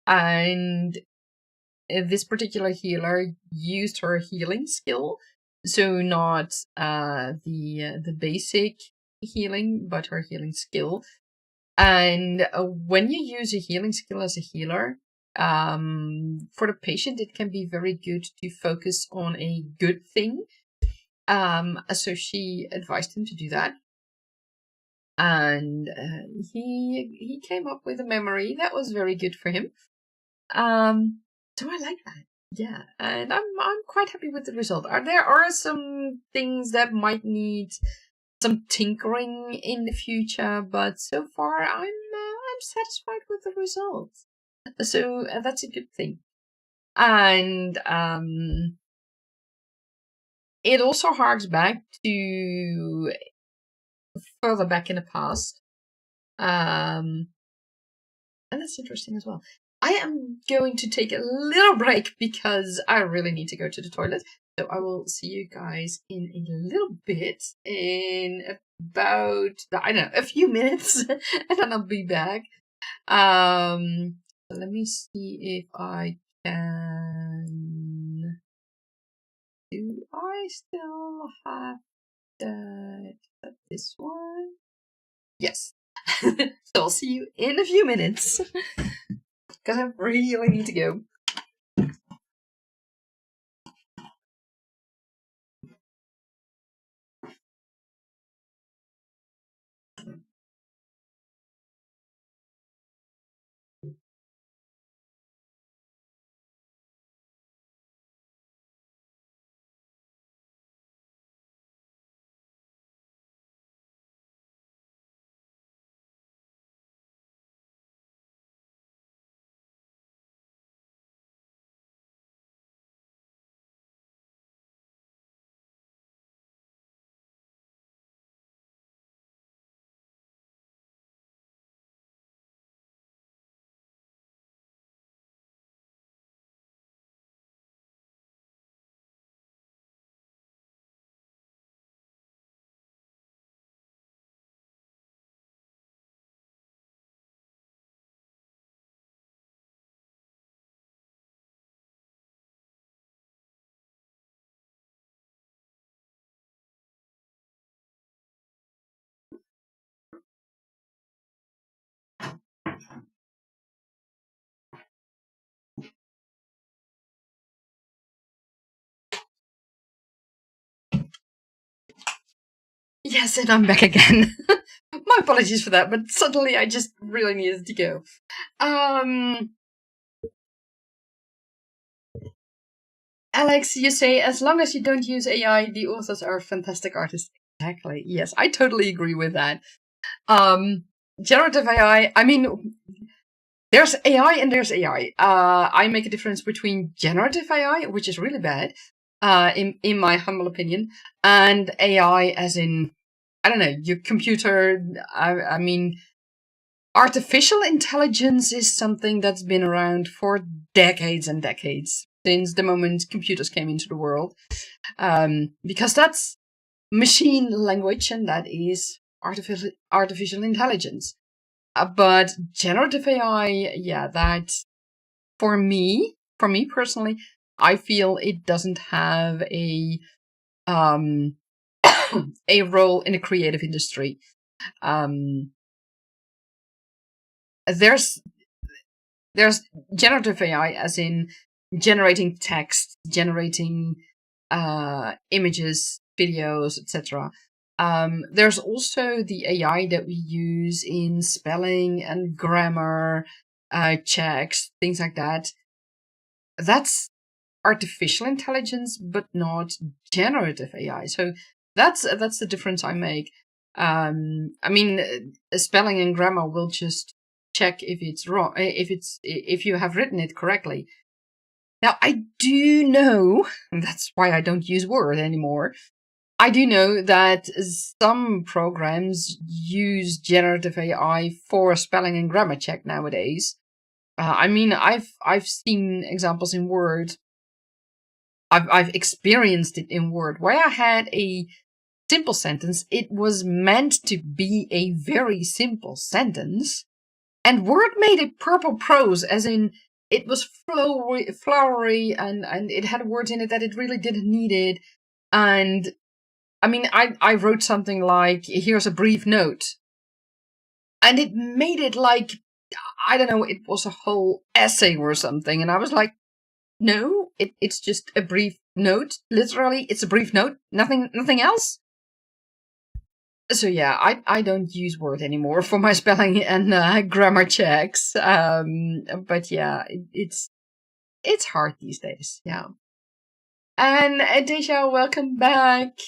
and this particular healer used her healing skill. So not the basic healing, but her healing skill. And when you use a healing skill as a healer, for the patient, it can be very good to focus on a good thing. So she advised him to do that. And he came up with a memory that was very good for him. So I like that. Yeah, and I'm quite happy with the result. There are some things that might need some tinkering in the future, but so far I'm satisfied with the results. So that's a good thing. And it also harks back to further back in the past. And that's interesting as well. I am going to take a little break because I really need to go to the toilet. So I will see you guys in a little bit, in about, I don't know, a few minutes, and then I'll be back. Let me see if I can. Do I still have this one? Yes. So I'll see you in a few minutes. Because I really need to go. Yes, and I'm back again. My apologies for that, but suddenly I just really needed to go. Alex, you say, as long as you don't use AI, the authors are fantastic artists. Exactly. Yes, I totally agree with that. Generative AI, I mean, there's AI and there's AI. I make a difference between generative AI, which is really bad, in my humble opinion, and AI as in, I don't know, your computer. I mean, artificial intelligence is something that's been around for decades and decades, since the moment computers came into the world. Because that's machine language and that is artificial intelligence. But generative AI, yeah, that for me personally, I feel it doesn't have a a role in the creative industry. There's generative AI, as in generating text, generating images, videos, etc. There's also the AI that we use in spelling and grammar checks, things like that. That's artificial intelligence, but not generative AI. So that's the difference I make. I mean, spelling and grammar will just check if it's wrong, if you have written it correctly. Now, I do know, and that's why I don't use Word anymore. I do know that some programs use generative AI for spelling and grammar check nowadays. I mean, I've seen examples in Word. I've experienced it in Word where I had a simple sentence. It was meant to be a very simple sentence, and Word made it purple prose, as in it was flowery, and it had words in it that it really didn't need it. And I mean, I wrote something like, here's a brief note. And it made it like, I don't know, it was a whole essay or something. And I was like, no, it's just a brief note. Literally, it's a brief note. Nothing else. So yeah, I don't use Word anymore for my spelling and grammar checks. But yeah, it's hard these days. Yeah. And Deja, welcome back.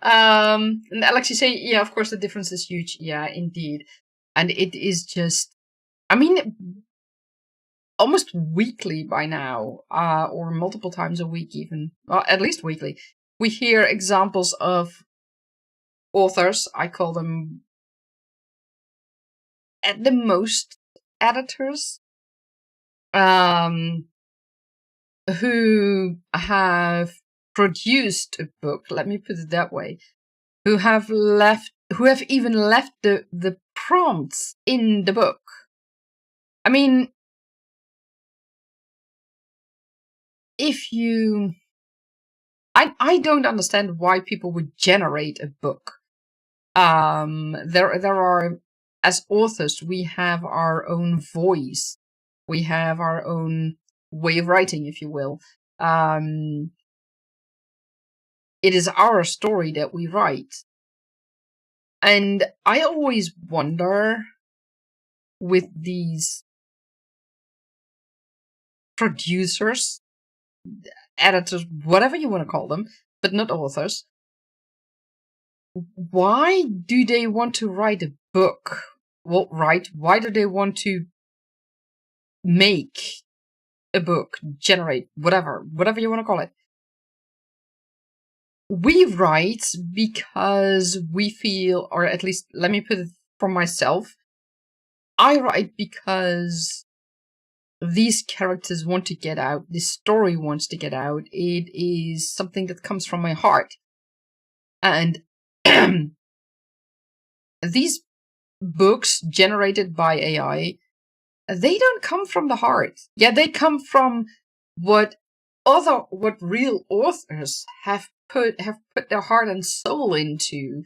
And Alex, you say, yeah, of course the difference is huge. Yeah, indeed. And it is just, I mean, almost weekly by now, or multiple times a week even, well, at least weekly, we hear examples of authors, I call them at the most editors, who have produced a book, let me put it that way, who have even left the prompts in the book. I mean, if you, I don't understand why people would generate a book. There are, as authors, we have our own voice. We have our own way of writing, if you will. It is our story that we write. And I always wonder with these producers, editors, whatever you want to call them, but not authors, why do they want to write a book? Well, why do they want to make a book, generate, whatever you want to call it? We write because we feel, or at least let me put it for myself, I write because these characters want to get out, this story wants to get out, it is something that comes from my heart. And these books generated by AI, they don't come from the heart. Yeah, they come from what real authors have put their heart and soul into.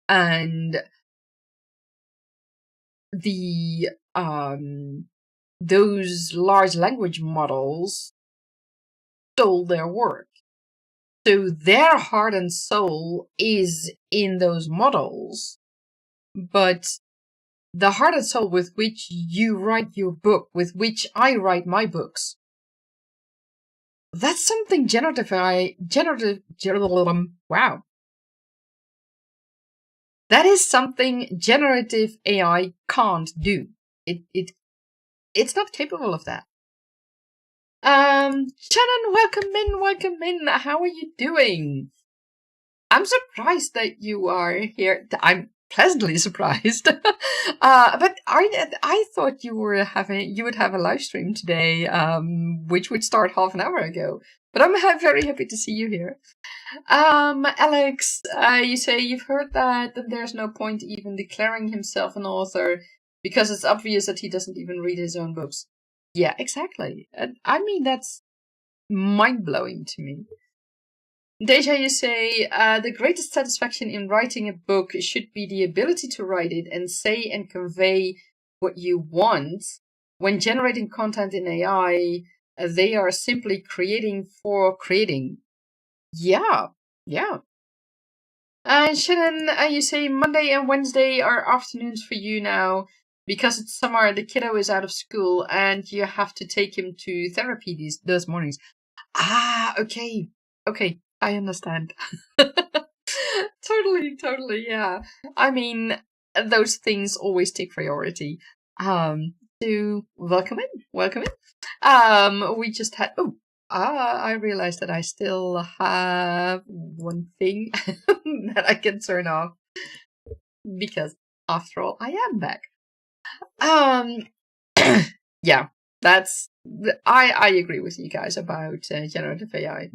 And the those large language models stole their work. So their heart and soul is in those models, but the heart and soul with which you write your book, with which I write my books, that's something wow. That is something generative AI can't do. It's not capable of that. Shannon, welcome in. How are you doing? I'm surprised that you are here. I'm pleasantly surprised. But I thought you would have a live stream today, which would start half an hour ago. But I'm very happy to see you here. Alex, you say you've heard that there's no point even declaring himself an author because it's obvious that he doesn't even read his own books. Yeah, exactly. I mean, that's mind-blowing to me. Deja, you say, the greatest satisfaction in writing a book should be the ability to write it and say and convey what you want. When generating content in AI, they are simply creating for creating. Yeah. And Shannon, you say Monday and Wednesday are afternoons for you now because it's summer, the kiddo is out of school, and you have to take him to therapy those mornings. Ah, okay, I understand. Totally, yeah. I mean, those things always take priority. So welcome in. We just had. I realized that I still have one thing that I can turn off because, after all, I am back. Yeah, I agree with you guys about generative AI.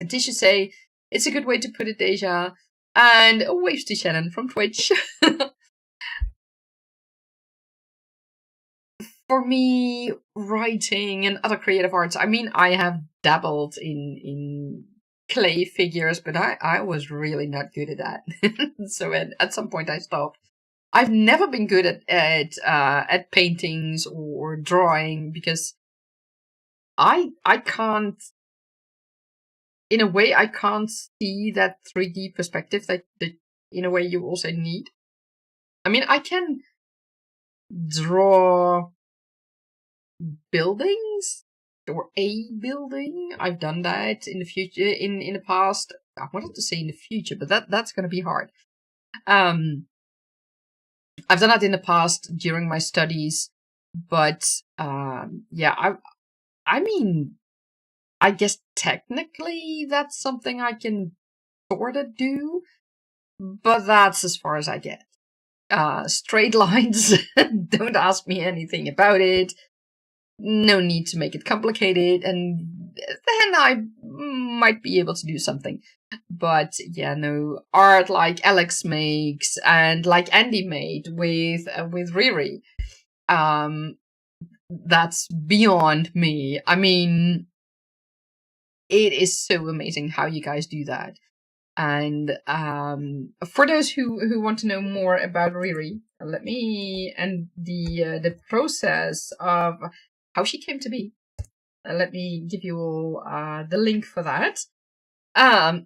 And Tisha say it's a good way to put it, Deja. And waves to Shannon from Twitch. For me, writing and other creative arts, I mean, I have dabbled in clay figures, but I was really not good at that. So at some point I stopped. I've never been good at paintings or drawing because I can't, in a way, I can't see that 3D perspective that in a way you also need. I mean, I can draw buildings or a building. I've done that in the future, in the past. I wanted to say in the future, but that's going to be hard. I've done that in the past during my studies, but yeah, I mean, I guess technically that's something I can sort of do, but that's as far as I get. Straight lines, don't ask me anything about it. No need to make it complicated, and then I might be able to do something. But yeah, no, art like Alex makes and like Andy made with Riri, that's beyond me. I mean, it is so amazing how you guys do that. And for those who want to know more about Riri, let me and the process of how she came to be. Let me give you all the link for that. I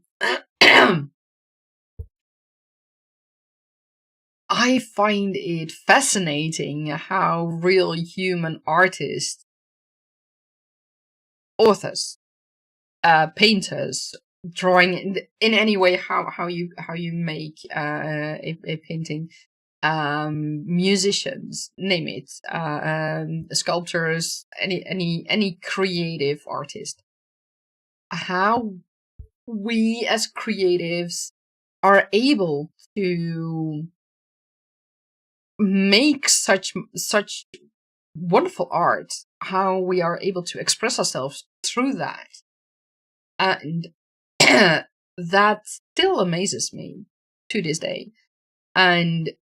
find it fascinating how real human artists, authors, painters, drawing in any way how you make a painting, musicians, name it, sculptors, any creative artist, how we as creatives are able to make such wonderful art, how we are able to express ourselves through that. And that still amazes me to this day. And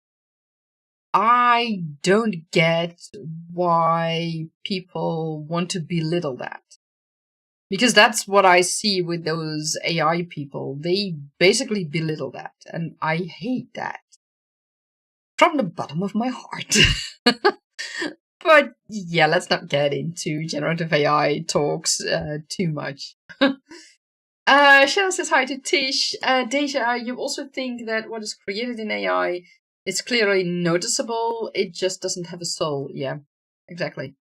I don't get why people want to belittle that. Because that's what I see with those AI people. They basically belittle that. And I hate that. From the bottom of my heart. But yeah, let's not get into generative AI talks too much. Shannon says hi to Tish. Deja, you also think that what is created in AI is clearly noticeable, it just doesn't have a soul. Yeah, exactly.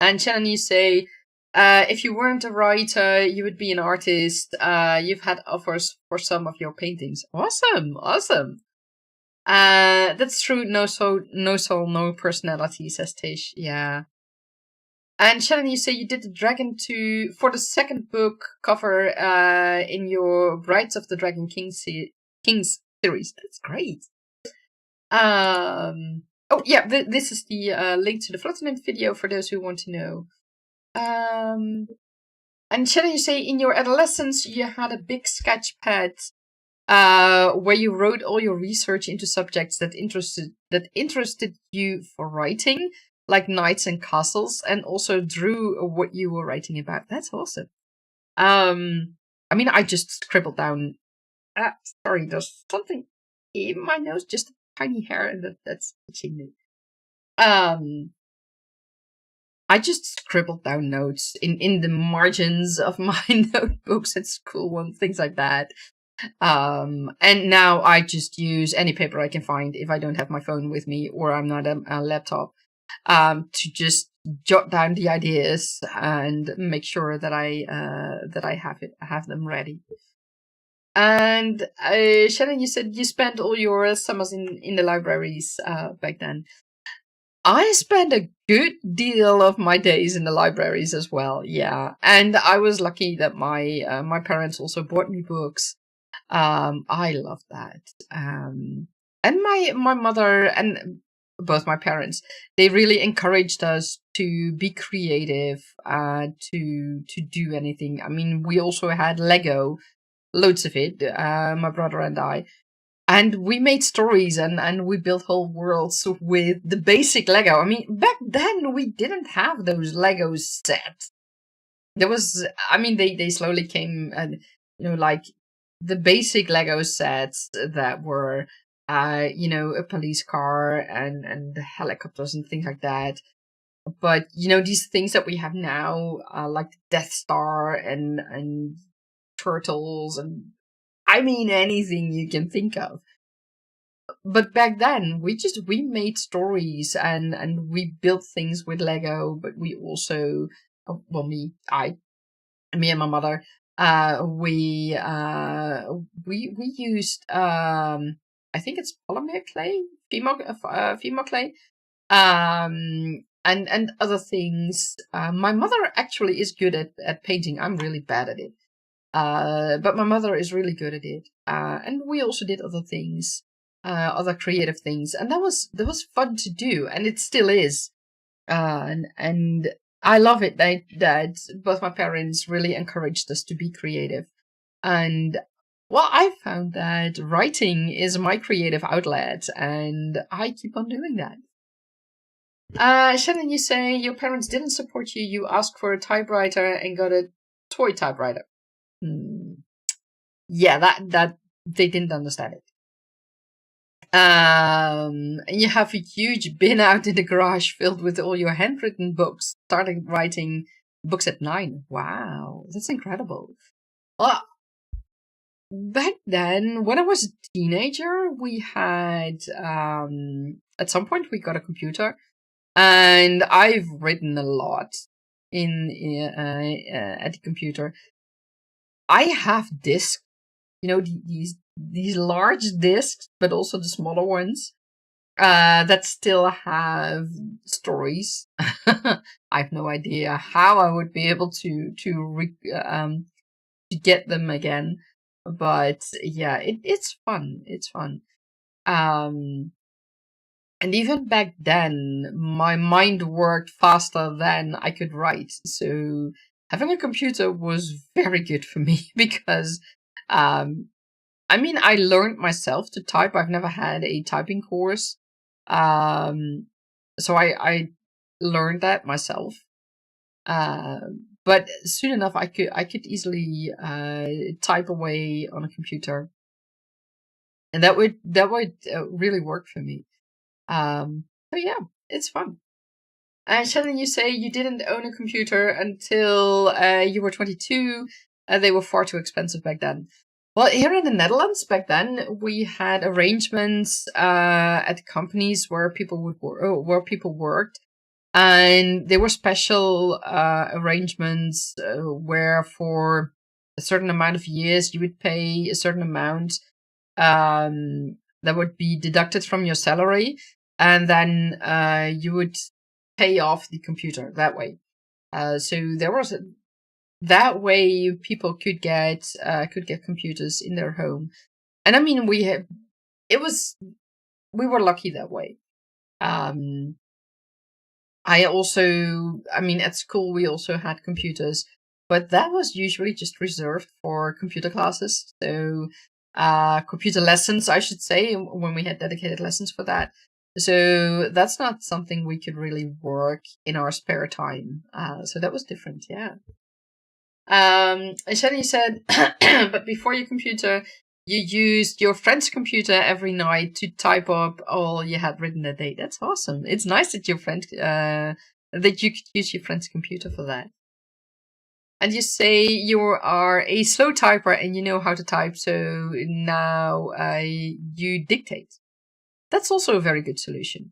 And Shannon, you say, if you weren't a writer, you would be an artist. You've had offers for some of your paintings. Awesome. That's true. No soul, no personality, says Tish. Yeah. And Shannon, you say you did the dragon for the second book cover in your Brides of the Dragon Kings series. That's great. Oh yeah, this is the link to the Flutterment video for those who want to know. And Shannon, you say in your adolescence you had a big sketch pad where you wrote all your research into subjects that interested you for writing. like knights and castles, and also drew what you were writing about. That's awesome. I mean, I just scribbled down. Sorry, there's something in my nose, just a tiny hair, and that's itching me. I just scribbled down notes in the margins of my notebooks at school and things like that. And now I just use any paper I can find if I don't have my phone with me or I'm not a laptop, to just jot down the ideas and make sure that I have them ready. And Shannon, you said you spent all your summers in the libraries back then. I spent a good deal of my days in the libraries as well, yeah. And I was lucky that my parents also bought me books. I love that. And my mother and both my parents, they really encouraged us to be creative, to do anything. I mean, we also had Lego, loads of it, my brother and I. And we made stories and we built whole worlds with the basic Lego. I mean, back then we didn't have those Lego sets. There was, I mean, they slowly came and, like the basic Lego sets that were, a police car and helicopters and things like that. But, these things that we have now, like the Death Star and turtles and, I mean, anything you can think of. But back then, we made stories and we built things with Lego, but we also, me and my mother, we used, I think it's polymer clay, Fimo clay, and other things. My mother actually is good at painting. I'm really bad at it. But my mother is really good at it. And we also did other things, other creative things, and that was fun to do, and it still is. And I love it that both my parents really encouraged us to be creative. And well, I found that writing is my creative outlet, and I keep on doing that. Shannon, you say your parents didn't support you. You asked for a typewriter and got a toy typewriter. Yeah, that they didn't understand it. You have a huge bin out in the garage filled with all your handwritten books. Starting writing books at 9. Wow, that's incredible. Well, back then, when I was a teenager, we had at some point we got a computer, and I've written a lot at the computer. I have discs, these large discs, but also the smaller ones, that still have stories. I have no idea how I would be able to get them again, but yeah, it's fun. It's fun. And even back then, my mind worked faster than I could write. So having a computer was very good for me because, I mean, I learned myself to type. I've never had a typing course. So I learned that myself. But soon enough, I could easily, type away on a computer. And that would really work for me. So yeah, it's fun. And Shannon, you say you didn't own a computer until you were 22. They were far too expensive back then. Well, here in the Netherlands back then, we had arrangements at companies where people worked, and there were special arrangements where for a certain amount of years you would pay a certain amount that would be deducted from your salary, and then you would pay off the computer that way. So there was that way people could get computers in their home, and I mean we were lucky that way. I mean, at school we also had computers, but that was usually just reserved for computer classes. So, computer lessons, I should say, when we had dedicated lessons for that. So that's not something we could really work in our spare time. So that was different, yeah. And Shani said, but before your computer, you used your friend's computer every night to type up all you had written that day. That's awesome. It's nice that your friend, that you could use your friend's computer for that. And you say you are a slow typer and you know how to type, so now you dictate. That's also a very good solution.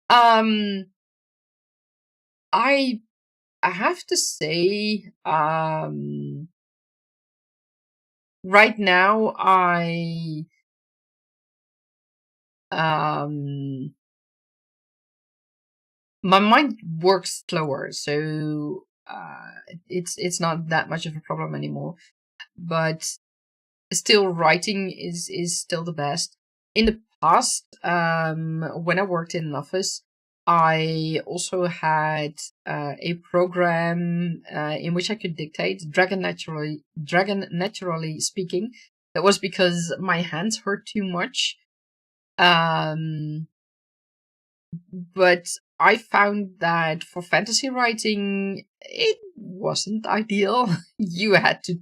I have to say, right now my mind works slower, so it's not that much of a problem anymore. But still, writing is still the best. In the past, when I worked in an office, I also had a program in which I could dictate Dragon naturally speaking. That was because my hands hurt too much. But I found that for fantasy writing, it wasn't ideal. you had to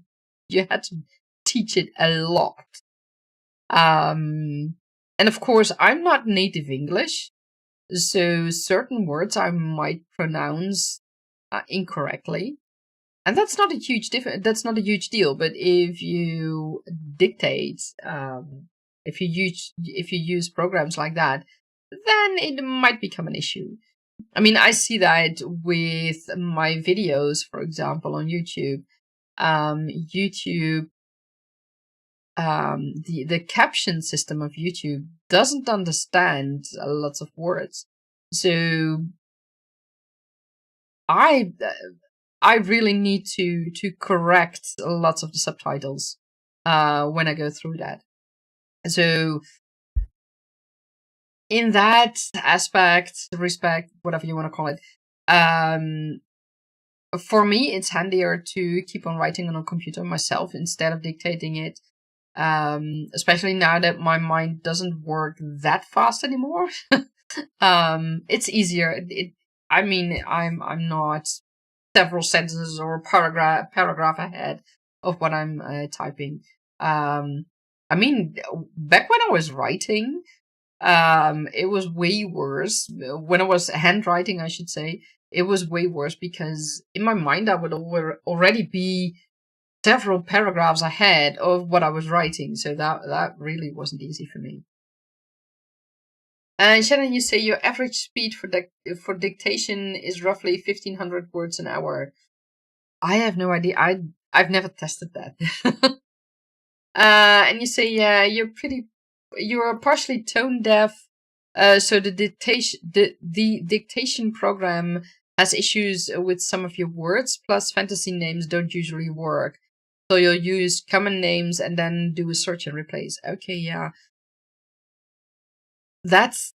teach it a lot. And of course, I'm not native English, so certain words I might pronounce incorrectly, and that's not a huge that's not a huge deal. But if you dictate, if you use programs like that, then it might become an issue. I mean, I see that with my videos, for example, on YouTube. The caption system of YouTube doesn't understand lots of words, so I really need to correct lots of the subtitles when I go through that. So in that aspect, respect, whatever you want to call it, for me, it's handier to keep on writing on a computer myself instead of dictating it. Especially now that my mind doesn't work that fast anymore. It's easier. I mean, I'm not several sentences or paragraph ahead of what I'm typing. I mean, back when I was writing, it was way worse. When I was handwriting, I should say, it was way worse because in my mind I would already be several paragraphs ahead of what I was writing, so that really wasn't easy for me. And Shannon, you say your average speed for dictation is roughly 1,500 words an hour. I have no idea. I've never tested that. And you say, yeah, you're partially tone deaf, so the dictation program has issues with some of your words. Plus, fantasy names don't usually work. So you'll use common names and then do a search and replace. Okay, yeah. That's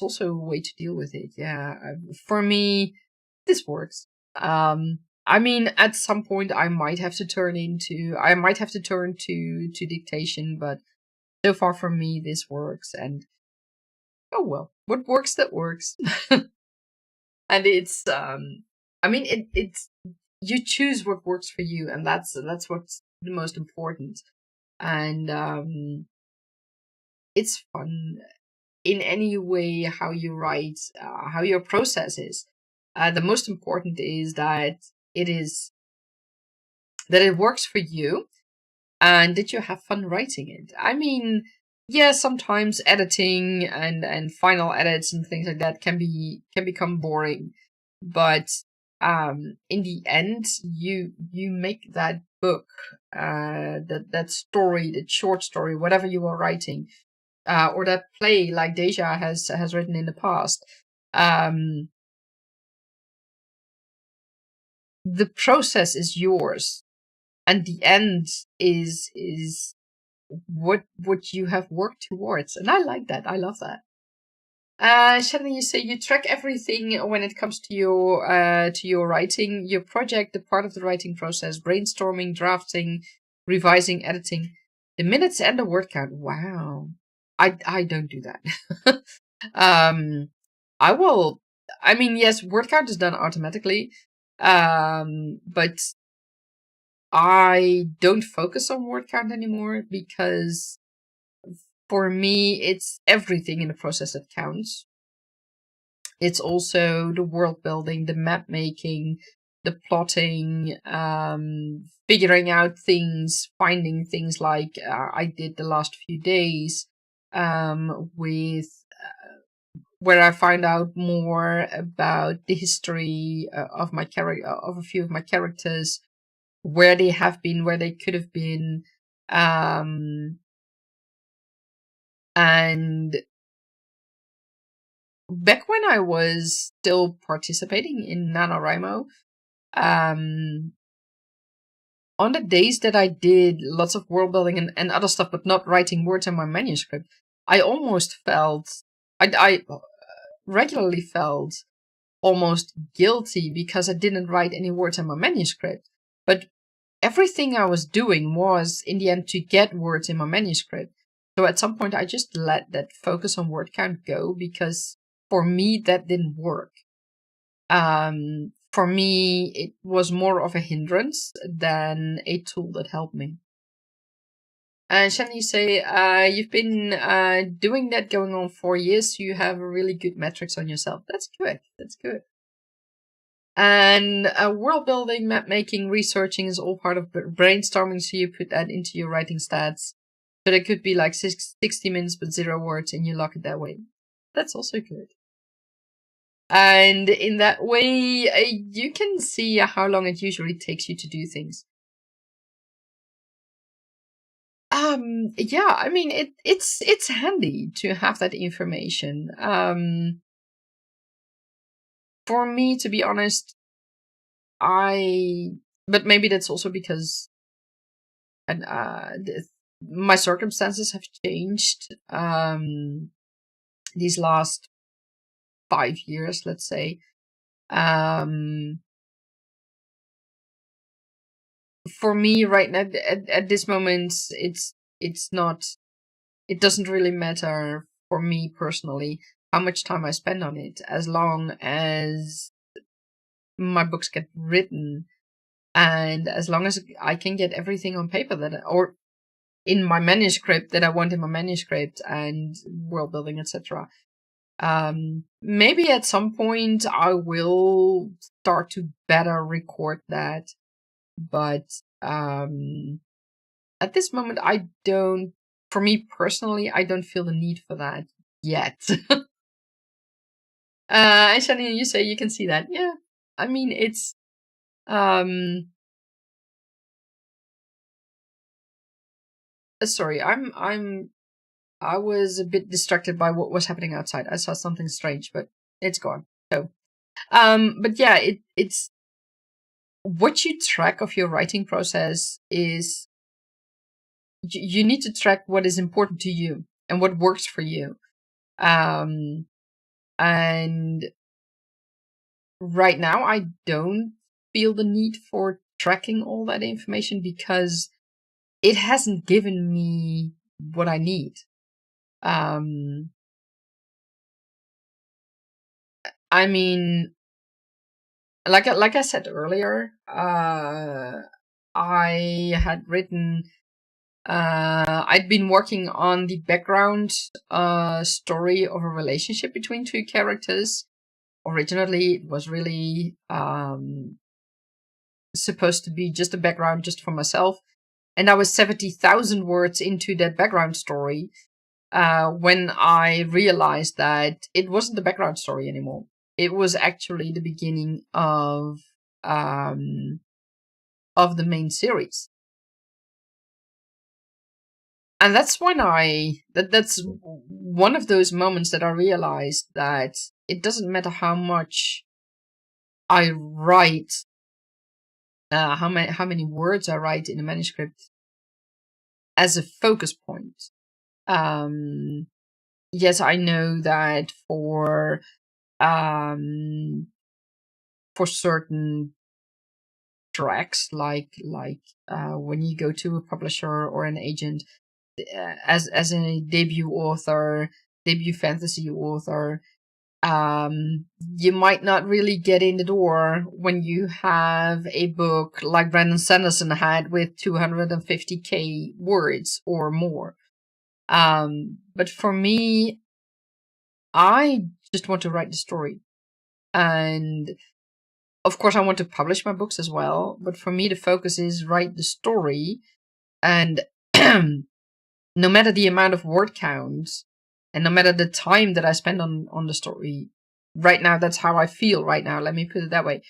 also a way to deal with it. Yeah. For me, this works. I mean, at some point I might have to turn to dictation, but so far for me, this works. And oh well, what works, that works. And it's, I mean, it's, you choose what works for you, and that's what's the most important. And it's fun in any way how you write, how your process is. The most important is that it works for you, and that you have fun writing it. I mean, yeah, sometimes editing and final edits and things like that can become boring, but in the end, you make that book, that story, that short story, whatever you are writing, or that play like Deja has written in the past. The process is yours, and the end is what you have worked towards, and I like that. I love that. Shannon, you say you track everything when it comes to your writing, your project, the part of the writing process, brainstorming, drafting, revising, editing, the minutes and the word count. Wow, I don't do that. I will. I mean, yes, word count is done automatically, but I don't focus on word count anymore because for me, it's everything in the process that counts. It's also the world building, the map making, the plotting, figuring out things, finding things like I did the last few days with where I find out more about the history of my character, of a few of my characters, where they have been, where they could have been, and back when I was still participating in NaNoWriMo, um, on the days that I did lots of world building and other stuff, but not writing words in my manuscript, I almost felt, I regularly felt almost guilty because I didn't write any words in my manuscript. But everything I was doing was, in the end, to get words in my manuscript. So at some point, I just let that focus on word count go because for me, that didn't work. For me, it was more of a hindrance than a tool that helped me. Shannon, you say you've been doing that going on 4 years, so you have really good metrics on yourself. That's good. That's good. And world building, map making, researching is all part of brainstorming, so you put that into your writing stats. So it could be like 60 minutes but 0 words, and you lock it that way. That's also good. And in that way, you can see how long it usually takes you to do things. Yeah, I mean, it's handy to have that information. For me, to be honest, but maybe that's also because and my circumstances have changed these last 5 years, let's say. For me right now at this moment, it's not, it doesn't really matter for me personally how much time I spend on it, as long as my books get written and as long as I can get everything on paper or in my manuscript that I want in my manuscript and world building, etc. Maybe at some point I will start to better record that, but at this moment for me personally, I don't feel the need for that yet. And Shani, you say you can see that. Yeah. I mean, it's, sorry, I was a bit distracted by what was happening outside. I saw something strange, but it's gone. So, but yeah, it's what you track of your writing process is you need to track what is important to you and what works for you. And right now, I don't feel the need for tracking all that information because it hasn't given me what I need. I mean, like I said earlier, I had written. I'd been working on the background story of a relationship between two characters. Originally, it was really supposed to be just a background just for myself, and I was 70,000 words into that background story when I realized that it wasn't the background story anymore. It was actually the beginning of the main series. And that's when that's one of those moments that I realized that it doesn't matter how much I write, how many words I write in a manuscript as a focus point. Yes, I know that for certain tracks, like when you go to a publisher or an agent, as a debut author, debut fantasy author, you might not really get in the door when you have a book like Brandon Sanderson had with 250k words or more. But for me, I just want to write the story. And of course, I want to publish my books as well. But for me, the focus is write the story. And no matter the amount of word count and no matter the time that I spend on the story, right now, that's how I feel right now. Let me put it that way.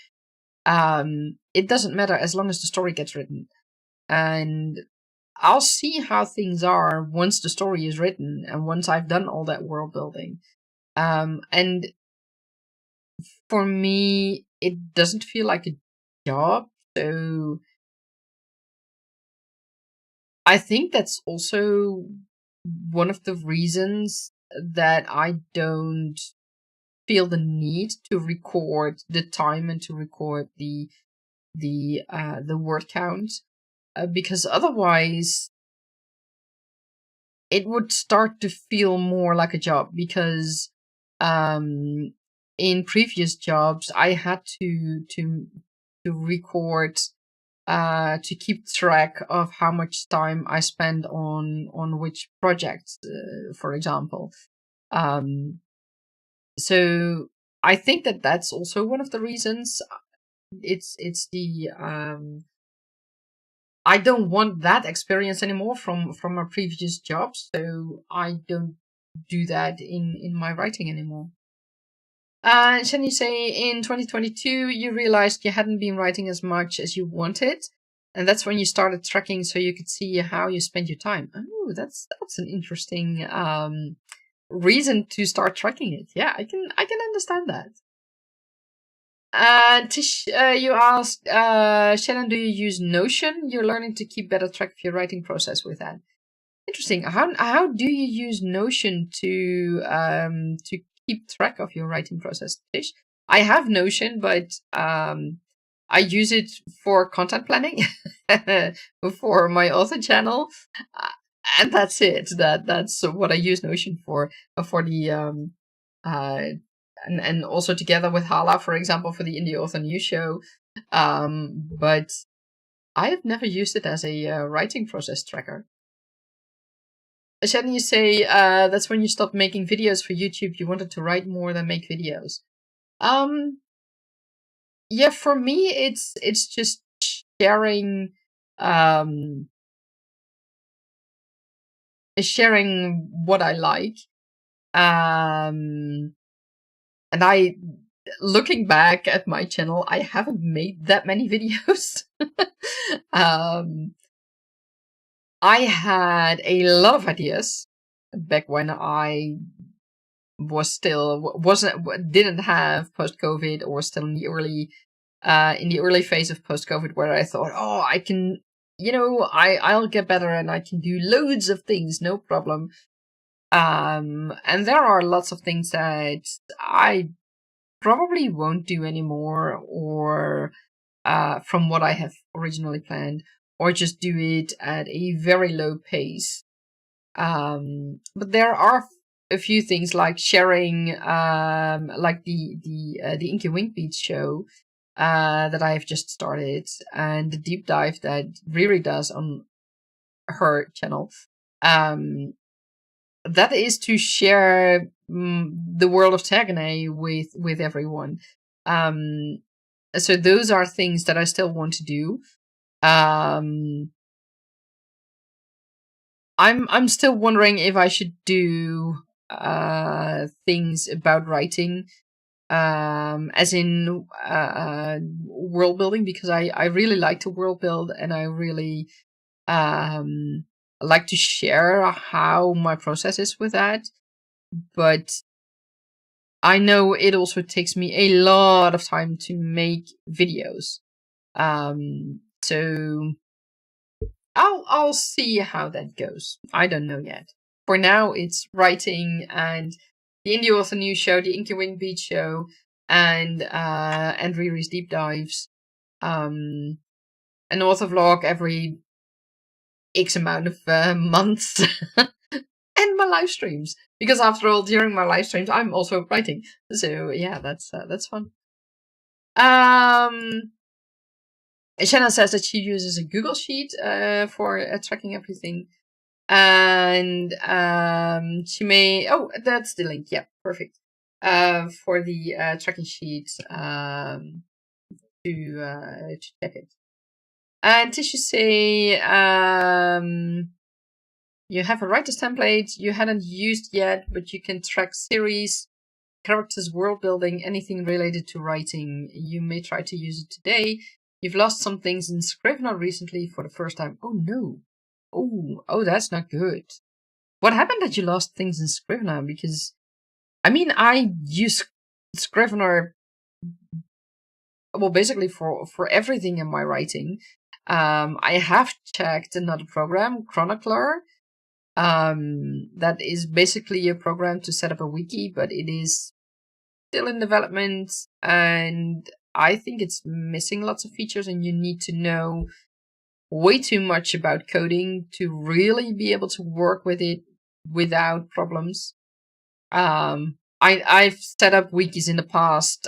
It doesn't matter as long as the story gets written. And I'll see how things are once the story is written and once I've done all that world building. And for me, it doesn't feel like a job. So I think that's also one of the reasons that I don't feel the need to record the time and to record the word count, because otherwise it would start to feel more like a job. Because in previous jobs I had to record, to keep track of how much time I spend on which projects, for example. So I think that that's also one of the reasons. It's the I don't want that experience anymore from my previous job, so I don't do that in my writing anymore. Can you say in 2022 you realized you hadn't been writing as much as you wanted, and that's when you started tracking so you could see how you spend your time? Oh, that's an interesting reason to start tracking it. Yeah, I can understand that. Tish, you asked, Shannon, do you use Notion? You're learning to keep better track of your writing process with that. Interesting. How do you use Notion to keep track of your writing process, Tish? I have Notion, but I use it for content planning for my author channel, and that's it. That's what I use Notion for the and also together with Hala, for example, for the Indie Author News Show. But I have never used it as a writing process tracker. Shannon, you say that's when you stopped making videos for YouTube. You wanted to write more than make videos. Yeah, for me, it's just sharing, sharing what I like. And I, looking back at my channel, I haven't made that many videos. I had a lot of ideas back when I was still didn't have post-COVID, or still in the early phase of post-COVID, where I thought, oh, I can, I'll get better and I can do loads of things, no problem. And there are lots of things that I probably won't do anymore, or from what I have originally planned, or just do it at a very low pace. But there are a few things like sharing, like the Inky Wink Beats show that I have just started, and the deep dive that Riri does on her channel. That is to share the world of Tergaenae with everyone. So those are things that I still want to do. I'm still wondering if I should do things about writing, as in world building, because I really like to world build, and I really like to share how my process is with that. But I know it also takes me a lot of time to make videos. So I'll see how that goes. I don't know yet. For now, it's writing and the Indie Author News Show, the Inky Wing Beach Show, and Riri's deep dives. An author vlog every X amount of months. And my live streams, because after all, during my live streams, I'm also writing. So yeah, that's fun. Shanna says that she uses a Google Sheet for tracking everything. And she may... Oh, that's the link. Yeah, perfect. For the tracking sheet to check it. And Tisha say you have a writer's template you hadn't used yet, but you can track series, characters, world building, anything related to writing. You may try to use it today. You've lost some things in Scrivener recently for the first time. Oh no. Oh, that's not good. What happened that you lost things in Scrivener? Because, I mean, I use Scrivener, well, basically for everything in my writing. I have checked another program, Chronicler. That is basically a program to set up a wiki, but it is still in development, and I think it's missing lots of features, and you need to know way too much about coding to really be able to work with it without problems. I've set up wikis in the past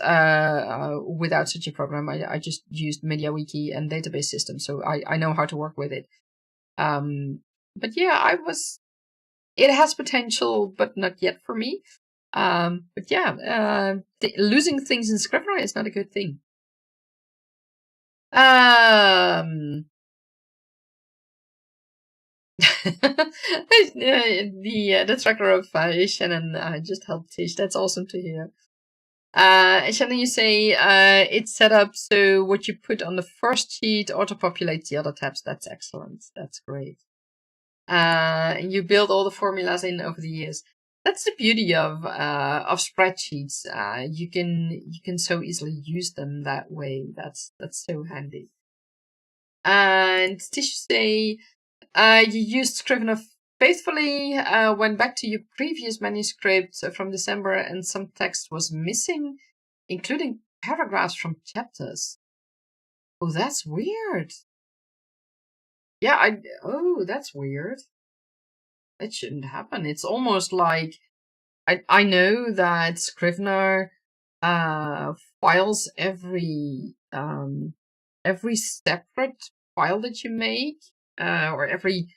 without such a program. I just used MediaWiki and database systems, so I know how to work with it. But yeah, it has potential, but not yet for me. But yeah, losing things in Scrivener is not a good thing. The tracker of Shannon just helped Tish. That's awesome to hear. Shannon, you say it's set up so what you put on the first sheet auto-populates the other tabs. That's excellent. That's great. And you build all the formulas in over the years. That's the beauty of spreadsheets. You can so easily use them that way. That's so handy. And Tish say you used Scrivener faithfully, went back to your previous manuscript from December, and some text was missing, including paragraphs from chapters. Oh, that's weird. Yeah, that's weird. It shouldn't happen. It's almost like I know that Scrivener files every separate file that you make, or every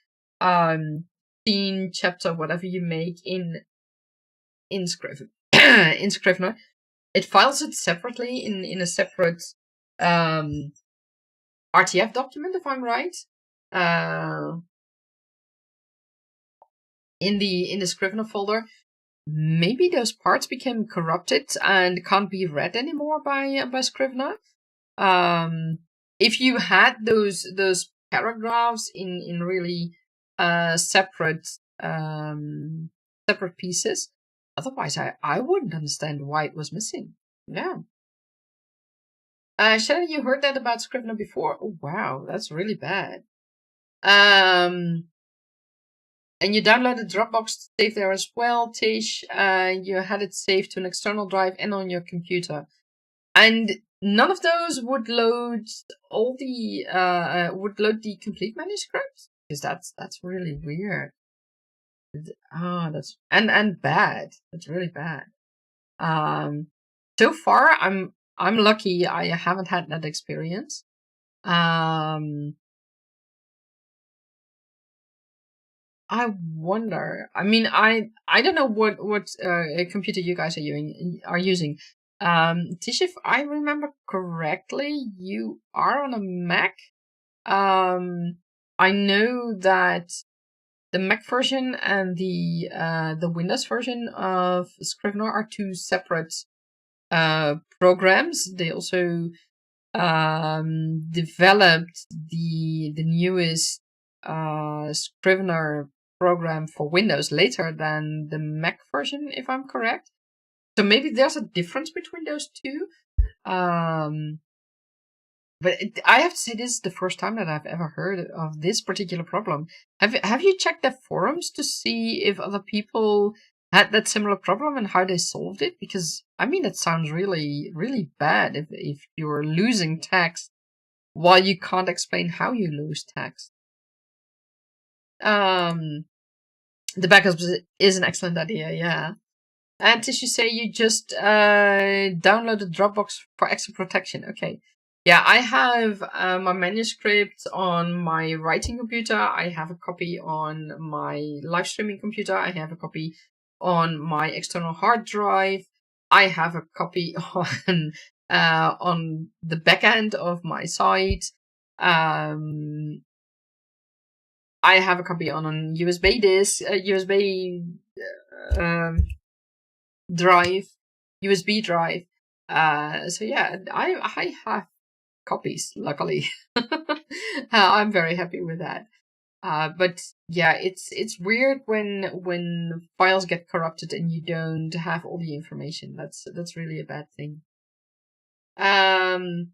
scene, chapter, whatever you make in Scrivener. In Scrivener, it files it separately in a separate RTF document, if I'm right. In the Scrivener folder. Maybe those parts became corrupted and can't be read anymore by Scrivener. If you had those paragraphs in really separate pieces, otherwise I wouldn't understand why it was missing. Yeah. Shannon, you heard that about Scrivener before? Oh wow, that's really bad. And you downloaded Dropbox to save there as well, Tish. You had it saved to an external drive and on your computer. And none of those would load all the the complete manuscript? Because that's really weird. That's and bad. That's really bad. So far I'm lucky I haven't had that experience. I wonder. I mean, I don't know what computer you guys are using. Tish, if I remember correctly, you are on a Mac. I know that the Mac version and the Windows version of Scrivener are two separate programs. They also developed the newest Scrivener program for Windows later than the Mac version, if I'm correct. So maybe there's a difference between those two. But I have to say, this is the first time that I've ever heard of this particular problem. Have you checked the forums to see if other people had that similar problem and how they solved it? Because I mean, it sounds really, really bad if you're losing text while you can't explain how you lose text. The backup is an excellent idea, yeah. And did you say you just downloaded Dropbox for extra protection? Okay. Yeah, I have my manuscript on my writing computer. I have a copy on my live streaming computer. I have a copy on my external hard drive. I have a copy on the back end of my site. Um, I have a copy on an USB disk, USB um, drive, USB drive. So yeah, I have copies. Luckily, I'm very happy with that. But yeah, it's weird when files get corrupted and you don't have all the information. That's really a bad thing. Um,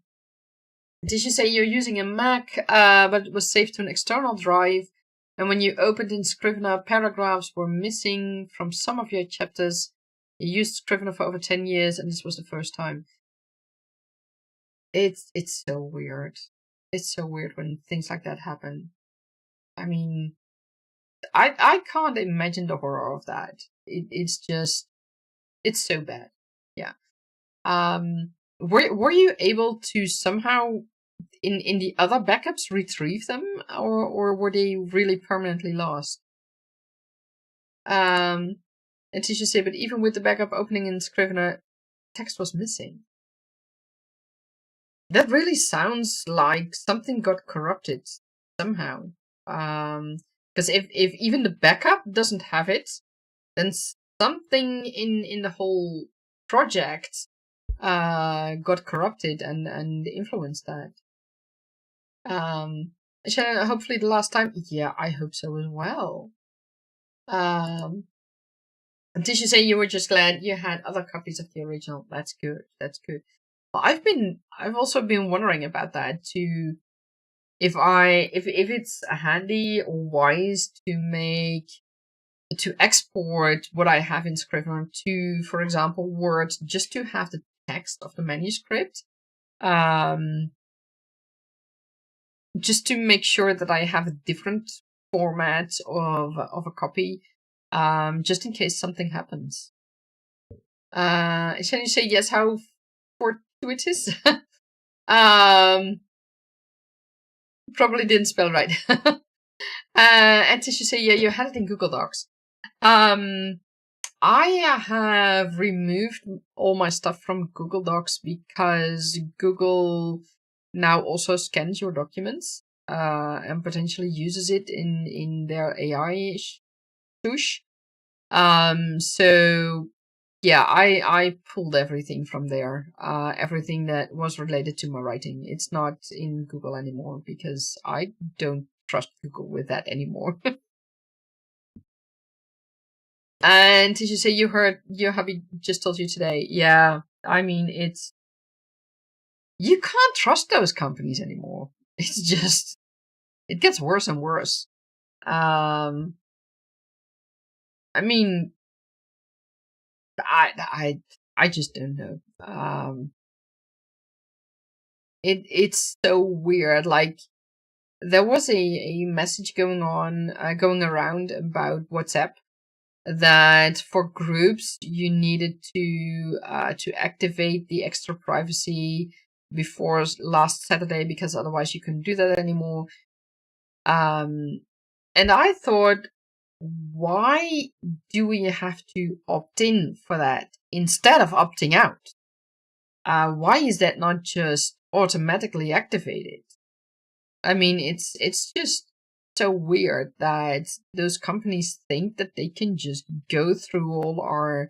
did you say you're using a Mac, but it was saved to an external drive? And when you opened in Scrivener, paragraphs were missing from some of your chapters. You used Scrivener for over 10 years, and this was the first time. It's so weird. It's so weird when things like that happen. I mean, I can't imagine the horror of that. It's just it's so bad. Yeah. Were you able to somehow in the other backups retrieve them, or were they really permanently lost? And teacher say, but even with the backup opening in Scrivener, text was missing. That really sounds like something got corrupted somehow. Because if even the backup doesn't have it, then something in the whole project got corrupted and influenced that. Hopefully the last time. Yeah, I hope so as well. Did you say you were just glad you had other copies of the original? That's good. That's good. Well, I've also been wondering about that too. If it's handy or wise to export what I have in Scrivener to, for example, Word, just to have the text of the manuscript. Just to make sure that I have a different format of a copy, just in case something happens. Can you say yes? How fortuitous? Probably didn't spell right. And did you say yeah? You had it in Google Docs. I have removed all my stuff from Google Docs because Google now also scans your documents and potentially uses it in their AI push. So yeah, I pulled everything from there. Everything that was related to my writing. It's not in Google anymore because I don't trust Google with that anymore. And did you say you heard your hubby just told you today? Yeah, I mean, you can't trust those companies anymore. It's just, it gets worse and worse. I mean, I just don't know. It's so weird. Like, there was a message going around about WhatsApp that for groups you needed to activate the extra privacy before last Saturday because otherwise you couldn't do that anymore. And I thought, why do we have to opt in for that instead of opting out? Why is that not just automatically activated? I mean, it's just so weird that those companies think that they can just go through all our.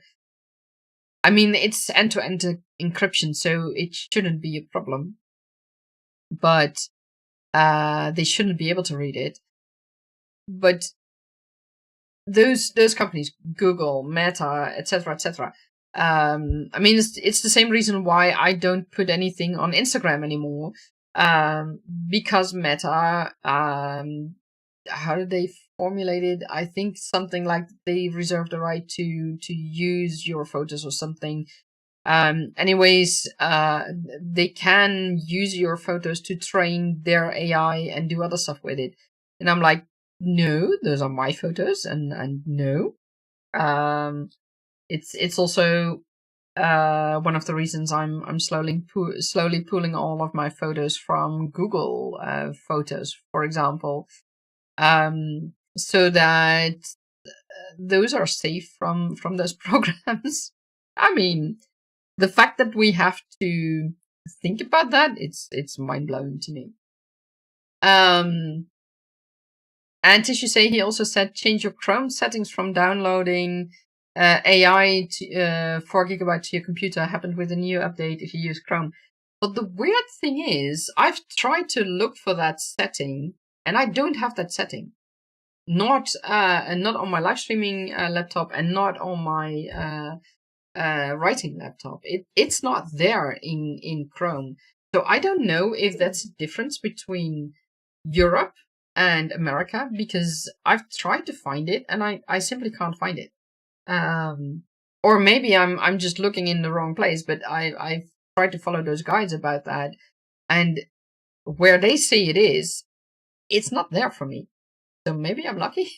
I mean, it's end-to-end encryption, so it shouldn't be a problem. But they shouldn't be able to read it. But those companies, Google, Meta, etc., etc. I mean, it's the same reason why I don't put anything on Instagram anymore. Because Meta, how did they formulate it? I think something like they reserve the right to use your photos or something. Anyways, they can use your photos to train their AI and do other stuff with it. And I'm like, no, those are my photos, and no. It's also one of the reasons I'm slowly pulling all of my photos from Google Photos, for example, so that those are safe from those programs. I mean, the fact that we have to think about that, it's mind blowing to me. And as you say, he also said change your Chrome settings from downloading AI to 4 gigabytes to your computer happened with a new update if you use Chrome. But the weird thing is, I've tried to look for that setting, and I don't have that setting. Not on my live streaming laptop, and not on my writing laptop. It's not there in Chrome. So I don't know if that's a difference between Europe and America, because I've tried to find it and I simply can't find it. Or maybe I'm just looking in the wrong place, but I've tried to follow those guides about that, and where they say it is, it's not there for me. So maybe I'm lucky.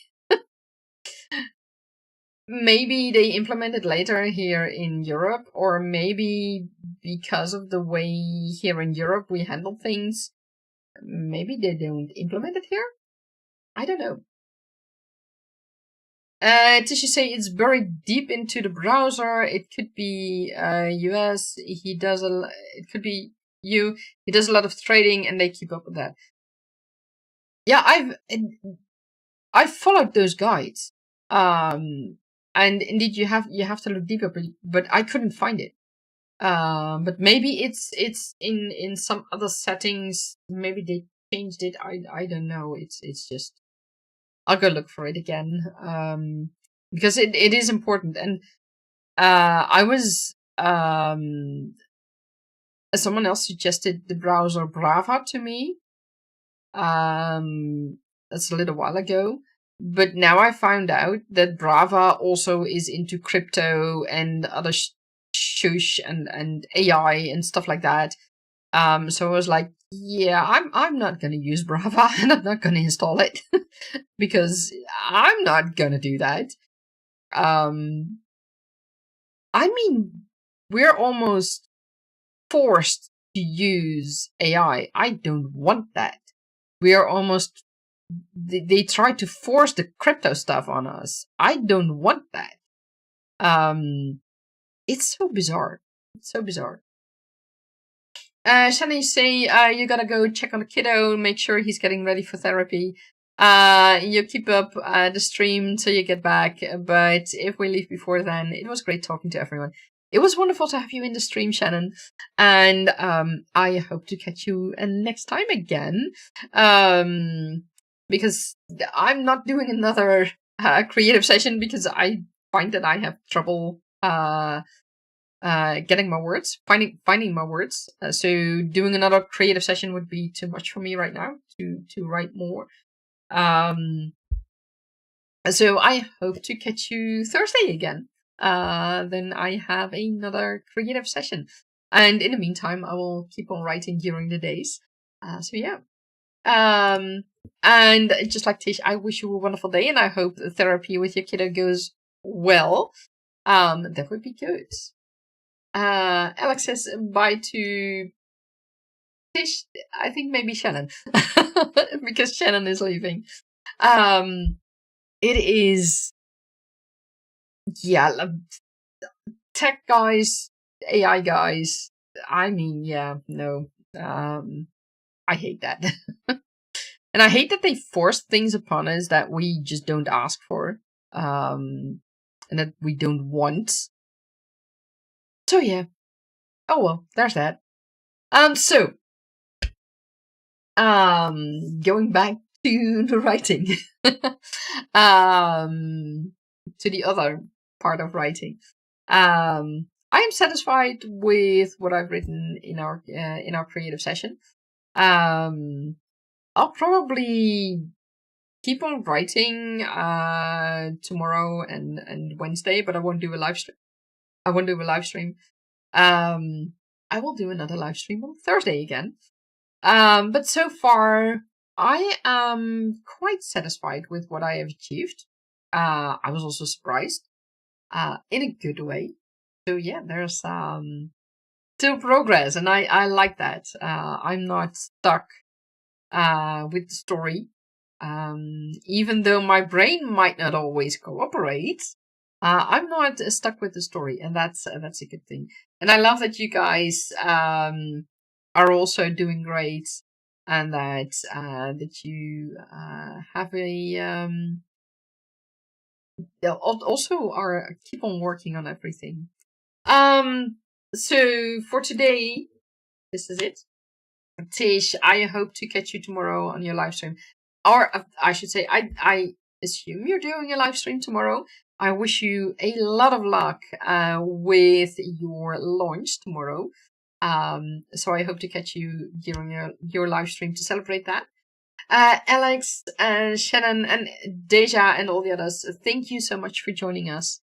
Maybe they implement it later here in Europe, or maybe because of the way here in Europe we handle things, maybe they don't implement it here. I don't know. Tisha say it's buried deep into the browser. It could be US. It could be you. He does a lot of trading, and they keep up with that. Yeah, I've followed those guides. And indeed, you have to look deeper, but I couldn't find it. But maybe it's in some other settings. Maybe they changed it. I don't know. It's just, I'll go look for it again. Because it is important. And I was someone else suggested the browser Brava to me. That's a little while ago. But now I found out that Brava also is into crypto and other shush and AI and stuff like that. So I was like, yeah, I'm not gonna use Brava, and I'm not gonna install it because I'm not gonna do that. I mean, we're almost forced to use AI. I don't want that. We are almost, they try to force the crypto stuff on us. I don't want that. It's so bizarre. It's so bizarre. Shannon, you say you gotta go check on the kiddo, make sure he's getting ready for therapy. You keep up the stream till you get back, but if we leave before then, it was great talking to everyone. It was wonderful to have you in the stream, Shannon, and I hope to catch you next time again. Because I'm not doing another creative session because I find that I have trouble getting my words, finding my words. So doing another creative session would be too much for me right now to write more. So I hope to catch you Thursday again. Then I have another creative session. And in the meantime, I will keep on writing during the days. So yeah. And just like Tish, I wish you a wonderful day, and I hope the therapy with your kiddo goes well. That would be good. Alex says bye to Tish. I think maybe Shannon, because Shannon is leaving. It is, yeah, tech guys, AI guys. I mean, yeah, no. I hate that. And I hate that they force things upon us that we just don't ask for. And that we don't want. So yeah. Oh well, there's that. So going back to the writing. To the other part of writing. I am satisfied with what I've written in our creative session. I'll probably keep on writing tomorrow and Wednesday, but I won't do a live stream. I won't do a live stream. I will do another live stream on Thursday again. But so far, I am quite satisfied with what I have achieved. I was also surprised, in a good way. So yeah, there's still progress, and I like that. I'm not stuck with the story. Even though my brain might not always cooperate, I'm not stuck with the story, and that's a good thing. And I love that you guys are also doing great, and that you have a also are keep on working on everything. So for today, this is it. Tish, I hope to catch you tomorrow on your live stream. Or I should say, I assume you're doing a live stream tomorrow. I wish you a lot of luck with your launch tomorrow. So I hope to catch you during your live stream to celebrate that. Alex and Shannon and Deja and all the others, thank you so much for joining us.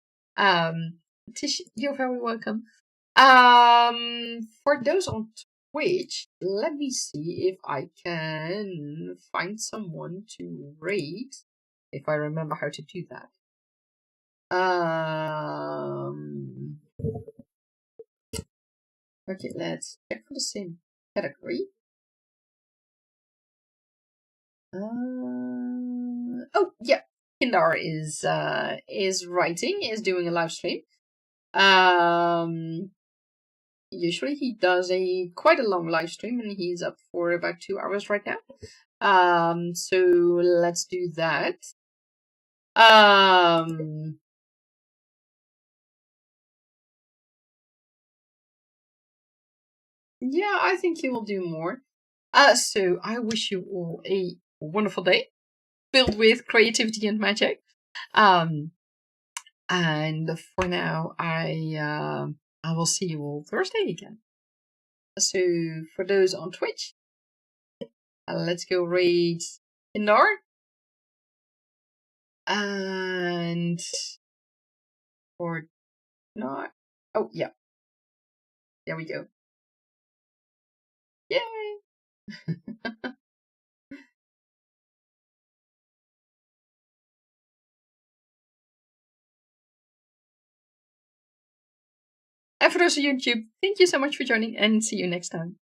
Tish, you're very welcome. For those on Twitch, let me see if I can find someone to raid. If I remember how to do that. Okay, let's check for the same category. Oh yeah, Kindar is writing, is doing a live stream. Usually he does quite a long live stream, and he's up for about 2 hours right now. So let's do that. Yeah, I think he will do more. So I wish you all a wonderful day filled with creativity and magic. And for now, I will see you all Thursday again. So for those on Twitch, let's go raid Indar. And for not, oh yeah, there we go. Yay! And for those on YouTube, thank you so much for joining, and see you next time.